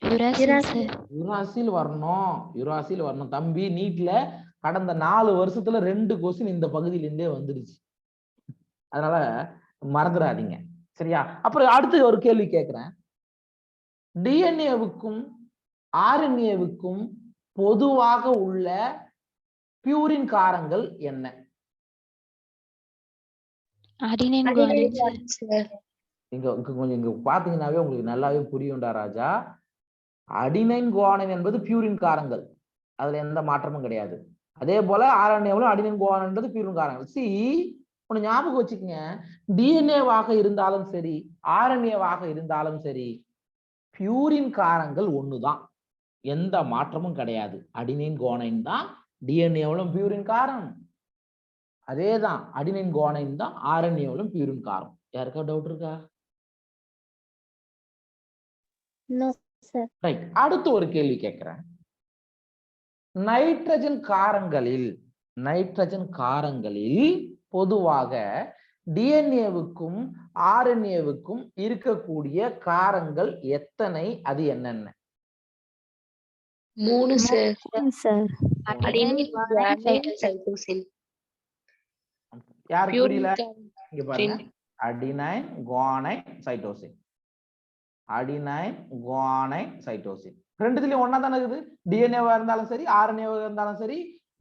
Uracil sir. யுராசில் வரணும். யுராசில் வரணும் தம்பி. நீட்ல கடந்த 4 வருஷத்துல 2 கொஸ்டின் இந்த பகுதியிலிருந்தே வந்துருச்சு, அதனால மறந்துடாதீங்க சரியா? அப்புறம் அடுத்து ஒரு கேள்வி கேட்கிறேன். டிஎன்ஏவுக்கும் ஆர்என்ஏவுக்கும் பொதுவாக உள்ள பியூரின் காரங்கள் என்ன? Adenine guanine sir. இங்க கொஞ்சம் இங்க பாத்தீங்கன்னாவே உங்களுக்கு நல்லாவே புரியும்டா ராஜா. அடினைன் குவானைன் என்பது பியூரின் காரங்கள், அதுல எந்த மாற்றமும் கிடையாது. அதே போல ஆர்என்ஏவிலும் அடினைன் குவானைன் என்பது பியூரின் காரங்கள். சி ஒண்ணு ஞாபகம் வச்சுக்கோங்க, டிஎன்ஏவாக இருந்தாலும் சரி ஆர்என்ஏவாக இருந்தாலும் சரி பியூரின் காரங்கள் ஒண்ணுதான், எந்த மாற்றமும் கிடையாது. அடினைன் குவானைன் தான் டிஎன்ஏவிலும் பியூரின் காரம், அதேதான் அடினைன் குவானைன் தான் ஆர்என்ஏவிலும் பியூரின் காரம். யாருக்கா டவுட் இருக்கா? No sir. ரைட். அடுத்து ஒரு கேள்வி கேட்கிறேன். நைட்ரஜன் காரங்களில் பொதுவாக டிஎன்ஏவுக்கும் ஆர்என்ஏவுக்கும் இருக்கக்கூடிய காரங்கள் எத்தனை, அது என்னென்ன? 3 sir. Sir. Adenine, guanine, cytosine. யாருக்கு புரியல? Pure இங்க பாருங்க, adenine guanine cytosine, adenine guanine cytosine ரெண்டுத்துலயும் ஒன்னா தானே இருக்குது. டிஎன்ஏவா இருந்தாலும் சரி ஆர்என்ஏவா இருந்தாலும் சரி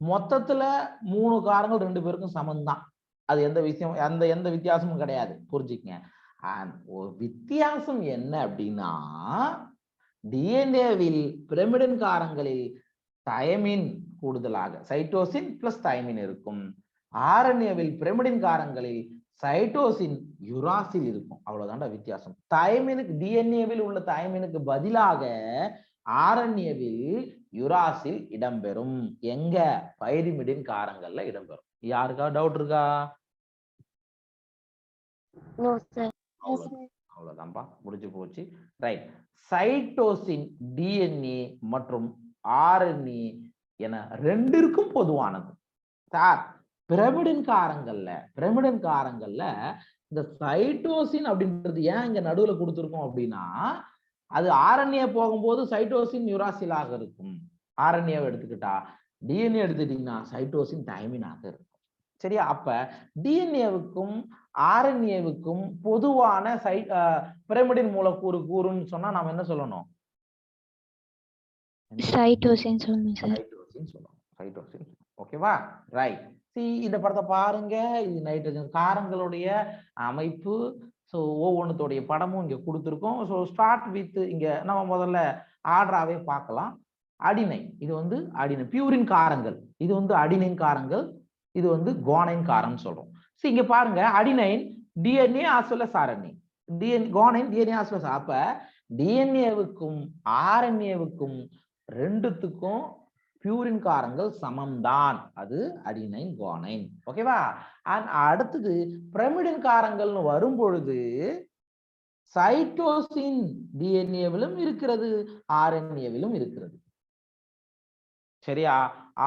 மொத்தத்துல 3 காரங்கள் 2 பேருக்கும் சமம்தான். அது எந்த வித்தியாசமும் கிடையாது, புரிஞ்சுக்கங்க. ஒரு வித்தியாசம் என்ன அப்படின்னா, டிஎன்ஏவில் பிரமிடின் காரங்களில் தயமின் கூடுதலாக சைட்டோசின் பிளஸ் தயமின் இருக்கும். ஆர்என்ஏவில் பிரமிடின் காரங்களில் சைட்டோசின் யுராசில் இருக்கும். அவ்வளவுதான்டா வித்தியாசம். தயமினுக்கு டிஎன்ஏவில் உள்ள தயமினுக்கு பதிலாக ஆர்என்ஏவில் யுராசில் இடம்பெறும். எங்க? பைரிமிடின் காரங்கள்ல இடம்பெறும். யாருக்கா டவுட் இருக்கா? No sir. அவ்வளவுதான்பா, முடிஞ்சு போச்சு. ரைட். சைட்டோசின் டிஎன்ஏ மற்றும் ஆர்என்ஏ என 2ற்கும் பொதுவானது. சார் பிரமிடின் காரங்கள்ல இந்த சைட்டோசின் அப்படின்றது ஏன் இங்க நடுவுல கொடுத்துருக்கோம் அப்படின்னா, அது ஆர்என்ஏ போகும்போது சைட்டோசின் யுராசிலாக இருக்கும். ஆர்என்ஏவை எடுத்துக்கிட்டா, டிஎன்ஏ எடுத்துட்டீங்கன்னா சைட்டோசின் தைமினாக இருக்கும். சரியா? அப்ப டிஎன்ஏவுக்கும் ஆர்என்ஏவுக்கும் பொதுவான பிரமிடின் மூலக்கூறு கூறுன்னு சொன்னா நாம என்ன சொல்லணும்? சைட்டோசின் சொல்லணும் சார். சைட்டோசின் சொல்லணும். சைட்டோசின். ஓகேவா? ரைட். இந்த படத்தை பாருங்க. இது நைட்ரஜன் காரங்களுடைய அமைப்பு. ஸோ ஒவ்வொன்றுத்தோடைய படமும் இங்க கொடுத்துருக்கோம். ஸோ ஸ்டார்ட் வித் இங்க நம்ம முதல்ல ஆர்டராகவே பார்க்கலாம். அடினைன், இது வந்து அடினைன் பியூரின் காரங்கள், இது வந்து அடினைன் காரங்கள், இது வந்து குவானைன் காரம்னு சொல்றோம். சரி இங்க பாருங்க, adenine DNA as well as RNA, guanine DNA as well as. அப்ப டிஎன்ஏவுக்கும் ஆர்என்ஏவுக்கும் 2த்துக்கும் பியூரின் காரங்கள் சமம்தான், அது அடினைன் குவானைன். ஓகேவா? அடுத்தது பிரமிடின் காரங்கள்னு வரும் பொழுது சைட்டோசின் டிஎன்ஏவிலும் இருக்கிறது ஆர்என்ஏவிலும் இருக்கிறது. சரியா?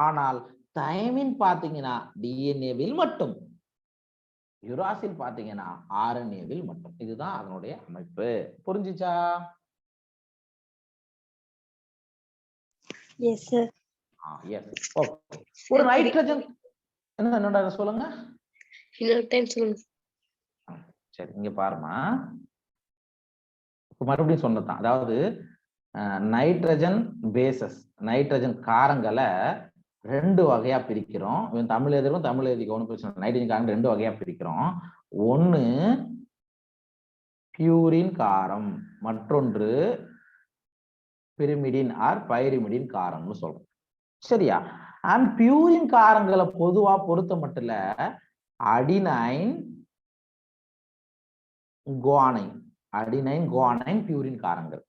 ஆனால் தைமின் பாத்தீங்கன்னா டிஎன்ஏவில் மட்டும், யுராசில் பாத்தீங்கன்னா RNA-வில் மட்டும். இதுதான் அதனுடைய அமைப்பு. புரிஞ்சுச்சா? Yes sir. எஸ். ஓகே. ஒரு நைட்ரஜன் என்னடா சொல்லுங்க. இன்னொரு டைம் சொல்லுங்க. சரி, இங்க பாருமா, மறுபடியும் சொன்னதான். அதாவது நைட்ரஜன் பேசஸ், நைட்ரஜன் காரங்களை 2 வகையா பிரிக்கிறோம். தமிழ் எழுதுறோம், தமிழ் எழுதிக்க ஒன்றும் பிரச்சனை இல்லை. நைட்ரஜன் காரம் 2 வகையா பிரிக்கிறோம். ஒன்னு பியூரின் காரம், மற்றொன்று பிரிமிடின் ஆர் பைரிமிடின் காரம்னு சொல்றோம். சரியா? அண்ட் பியூரின் காரங்களை பொதுவா பொறுத்த மட்டும் adenine guanine, adenine guanine purine காரங்கள்.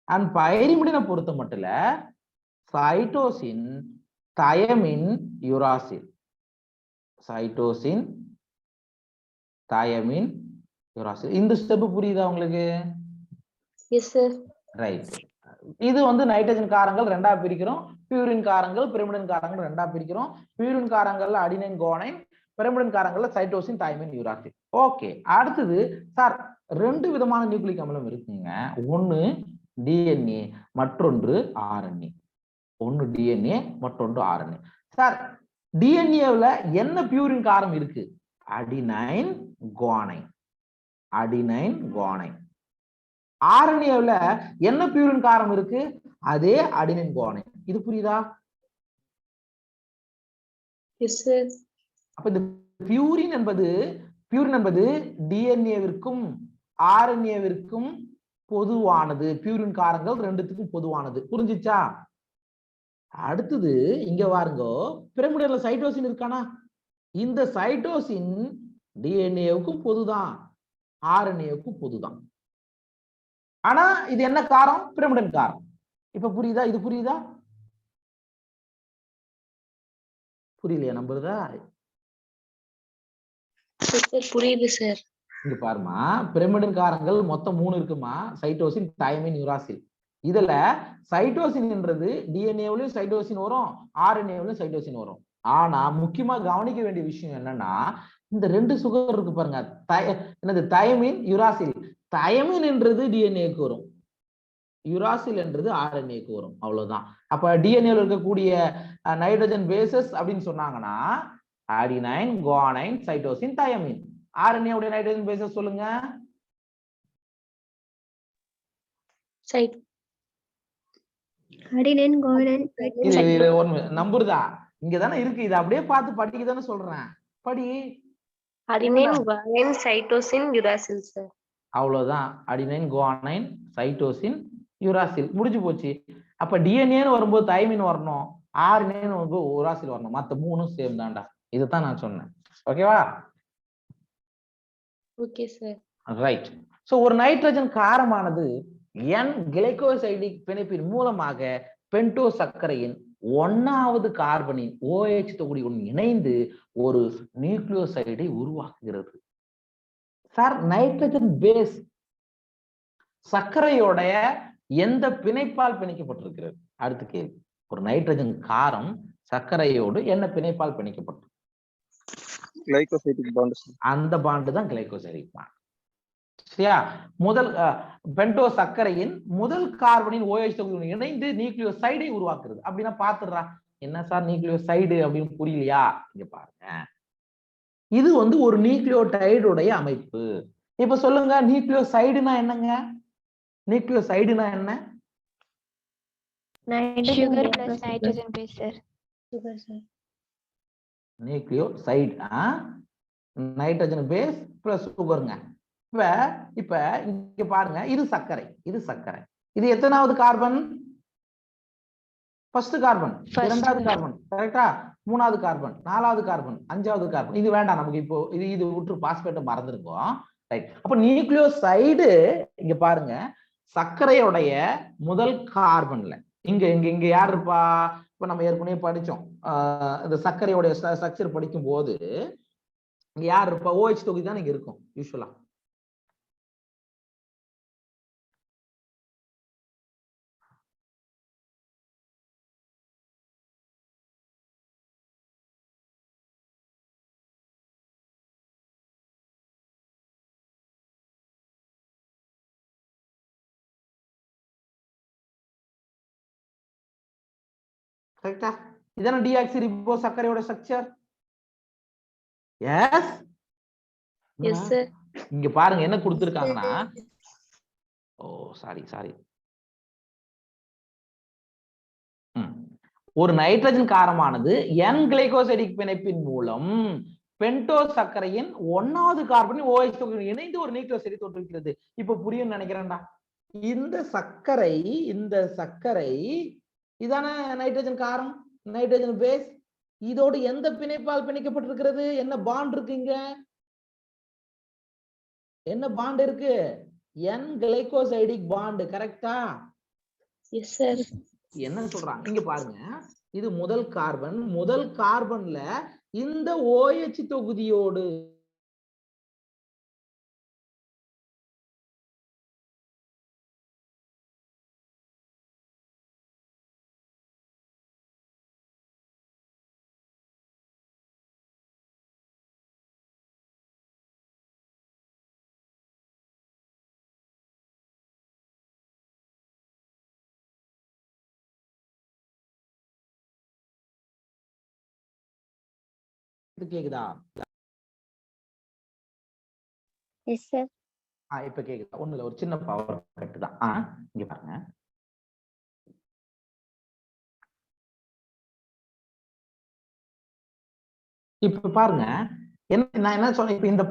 அண்ட் பைரிமிடினை பொறுத்த மட்டும் cytosine thymine uracil, cytosine thymine uracil. இந்த ஸ்டெப் புரியுதா உங்களுக்கு? Yes sir. ரைட். இது வந்து நைட்ரஜன் காரங்கள் 2ஆ பிரிக்கிறோம், பியூரின் காரங்கள் பிரிமிடின் காரங்கள் 2ஆ பிரிக்கிறோம். பியூரின் காரங்கள்ல அடினைன் குவானைன், பிரிமிடின் காரங்கள்ல சைட்டோசின் தயமின் யுராசில். ஓகே. அடுத்தது சார் 2 விதமான நியூக்ளிக் அமிலம் இருக்குங்க. ஒன்னு DNA, மற்றொன்று RNA. ஒன்னு DNA, மற்றொன்று RNA. சார் டிஎன்ஏல என்ன பியூரின் காரம் இருக்கு? Adenine guanine, adenine guanine. RNAல என்ன பியூரின் காரம் இருக்கு? அதே அடினைன் குவானைன். இது புரியுதா? Yes sir. அப்ப இந்த பியூரின் என்பது டிஎன்ஏவிற்கும் RNAவிற்கும் பொதுவானது. பியூரின் காரங்கள் 2த்துக்கும் பொதுவானது. புரிஞ்சுச்சா? அடுத்தது இங்க பாருங்க, பிரமிடர்ல சைட்டோசின் இருக்கானா? இந்த சைட்டோசின் டிஎன்ஏவுக்கும் பொதுதான், RNAவுக்கும் பொதுதான். ஆனா இது என்ன காரம்? பிரமிடன் காரம். இப்ப புரியுதா? இது புரியுதா? புரியலையா? நம்புறதா? புரியுது சார். இங்க பாருமா, பிரமிடன் காரங்கள் மொத்தம் 3 இருக்குமா. Cytosine thymine uracil. இதுல சைட்டோசின் என்றது டிஎன்ஏவிலும் சைட்டோசின் வரும், RNAவிலும் சைட்டோசின் வரும். ஆனா முக்கியமா கவனிக்க வேண்டிய விஷயம் என்னன்னா, இந்த 2 சுகர் இருக்கு பாருங்க, என்னது தயமின் யுராசில். தயமின் என்றது டிஎன்ஏக்கு வரும், யுராசில் என்றது RNAக்கு வரும். அவ்வளவுதான். அப்ப டிஎன்ஏல இருக்கக்கூடிய நைட்ரஜன் பேசஸ் அப்படின்னு சொன்னாங்கன்னா adenine guanine cytosine thymine. RNA உடைய நைட்ரஜன் பேசஸ் சொல்லுங்க. Adenine guanine. இது ஒண்ணு நம்புறதா? இங்கதானே இருக்கு, இதை அப்படியே பார்த்து படிக்க தானே சொல்றேன். படி. Adenine guanine cytosine uracil sir. அவ்வளவுதான். அடினைன் குவானைன் சைட்டோசின் யுராசில், முடிஞ்சு போச்சு. அப்ப டிஎன்ஏன்னு வரும்போது தயமின் வரணும், RNAன்னு வரும்போது யுராசில் வரணும். மத்த 3ம் சேம் தான்டா. இதுதான் நான் சொன்னேன். ஓகேவா? Okay sir. ரைட். சோ ஒரு நைட்ரஜன் காரமானது N கிளைகோசைடிக் பிணைப்பின் மூலமாக பென்டோ சர்க்கரையின் 1வது கார்பனின் OH தொகுதியுடன் இணைந்து ஒரு நியூக்ளியோசைடை உருவாக்குகிறது. சார் நைட்ரஜன் பேஸ் சர்க்கரையோடைய எந்த பிணைப்பால் பிணைக்கப்பட்டிருக்கிறது? அடுத்த கேள்வி. ஒரு நைட்ரஜன் காரம் சர்க்கரையோடு என்ன பிணைப்பால் பிணைக்கப்பட்டிருக்கு? Glycosidic bond. அந்த பாண்டு தான் கிளைகோசைடிக் பாண்ட். சரியா? முதல் பென்டோ சர்க்கரையின் முதல் கார்பனின் OH தொகுதியுடன் இணைந்து நியூக்ளியோசைடை உருவாக்குறது. அப்படின்னா பாத்துடுறா. என்ன சார் நியூக்ளியோசைடு அப்படின்னு புரியலையா? இங்க பாருங்க, இது வந்து ஒரு நியூக்ளியோடைடுடைய அமைப்பு. இப்ப சொல்லுங்க, நியூக்ளியோசைடுனா என்னங்க? நியூக்ளியோசைடுனா என்ன? sugar plus nitrogen base sir. Sugar sir. Nucleoside nitrogen base plus சுகருங்க. இப்ப இங்க பாருங்க, இது சர்க்கரை, இது சர்க்கரை. இது எத்தனாவது கார்பன்? ஃபர்ஸ்ட் கார்பன், இரண்டாவது கார்பன், கரெக்டா? மூணாவது கார்பன், நாலாவது கார்பன், அஞ்சாவது கார்பன். இது வேண்டாம் நமக்கு. இப்போ இது விட்டு பாஸ்பேட்டை மறந்துருக்கோம். ரைட். அப்ப நியூக்ளியோசைடு இங்க பாருங்க, சர்க்கரையோடைய முதல் கார்பன்ல இங்க இங்க இங்க யார் இருப்பா? இப்ப நம்ம ஏற்கனவே படிச்சோம், இந்த சர்க்கரையோடைய ஸ்ட்ரக்சர் படிக்கும் போது இங்க யார் இருப்பா? OH தொகுதி தான் இங்க இருக்கும் யூஸ்வலா. கரெக்டா? இதான டிஆக்சி ரிபோ சர்க்கரையோட ஸ்ட்ரக்சர். Yes yes sir. இங்க பாருங்க என்ன கொடுத்திருக்காங்கன்னா, ஓ சாரி ஒரு நைட்ரஜன் காரமானது N கிளைகோசைடிக் பிணைப்பின் மூலம் பென்டோஸ் சர்க்கரையின் 1வது கார்பனின் OH தொகுதியுடன் இணைந்து ஒரு நியூக்ளியோசைடை தோற்றுவிக்கிறது. இப்ப புரியும் நினைக்கிறேன்டா. இந்த சர்க்கரை இதான நைட்ரஜன் காரம், நைட்ரஜன் பேஸ். இதோடு எந்த பிணைப்பால் பிணைக்கப்பட்டிருக்கிறது? என்ன பாண்ட் இருக்கு இங்க? என்ன பாண்ட் இருக்கு? N glycosidic bond. கரெக்டா? Yes sir. என்ன சொல்றாங்க இங்க பாருங்க. இது முதல் கார்பன்ல இந்த OH தொகுதியோடு கேக்குதா? Yes sir. இப்ப கேக்குதா? ஒண்ணுல ஒரு சின்ன பவர் கட் தான். இங்க பாருங்க. இப்ப பாருங்க நான் என்ன சொன்னேன், இப்ப இந்த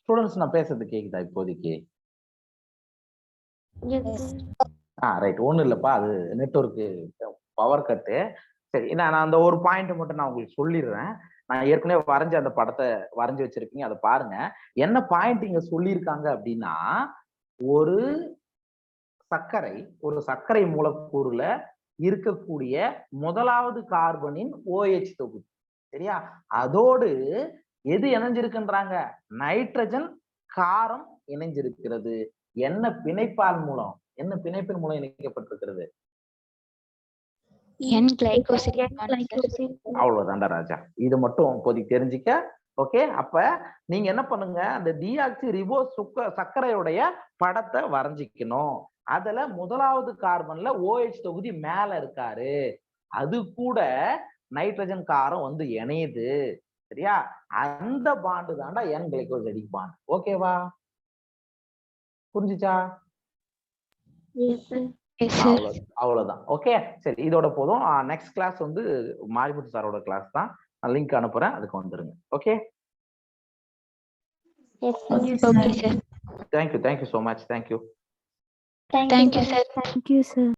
ஸ்டூடெண்ட்ஸ் நான் பேசுறது கேக்குதா இப்போதைக்கு? ரைட். ஒண்ணும் இல்லப்பா, அது நெட்வொர்க் பவர் கட்டு. சரி, நான் அந்த ஒரு பாயிண்ட் மட்டும் நான் உங்களுக்கு சொல்லிடுறேன். நான் ஏற்கனவே வரைஞ்ச அந்த படத்தை வரைஞ்சு வச்சிருக்கீங்க, அதை பாருங்க. என்ன பாயிண்ட் இங்க சொல்லியிருக்காங்க அப்படின்னா, ஒரு சர்க்கரை மூலக்கூறுல இருக்கக்கூடிய முதலாவது கார்பனின் OH தொகுதி, சரியா? அதோடு எது இணைஞ்சிருக்குன்றாங்க? நைட்ரஜன் காரம் இணைஞ்சிருக்கிறது. என்ன பிணைப்பின் மூலம் இணைக்கப்பட்டிருக்கிறது? அவ்வளவுதான்டா ராஜா. இது மட்டும் இப்போதைக்கு தெரிஞ்சுக்க. ஓகே, அப்ப நீங்க என்ன பண்ணுங்க, அந்த டிஆக்சி ரிபோ சர்க்கரையுடைய படத்தை வரைஞ்சிக்கணும். அதுல முதலாவது கார்பன்ல OH தொகுதி மேல இருக்காரு, அது கூட நைட்ரஜன் காரம் வந்து இணையுது. சரியா? அந்த பாண்டு தாண்டா என் கிளைகோசைடிக் பாண்ட். ஓகேவா? புரிஞ்சுச்சா? Yes sir. Yes sir. அவ்வளவுதான். ஓகே, சரி, இதோட போதும். நெக்ஸ்ட் கிளாஸ் வந்து மாரிமுத்து சாரோட கிளாஸ் தான். நான் லிங்க் அனுப்புறேன், அதுக்கு வந்துருங்க. Okay, Yes, sir. Okay sir. Thank you so much. Thank you. Thank you sir. Thank you sir.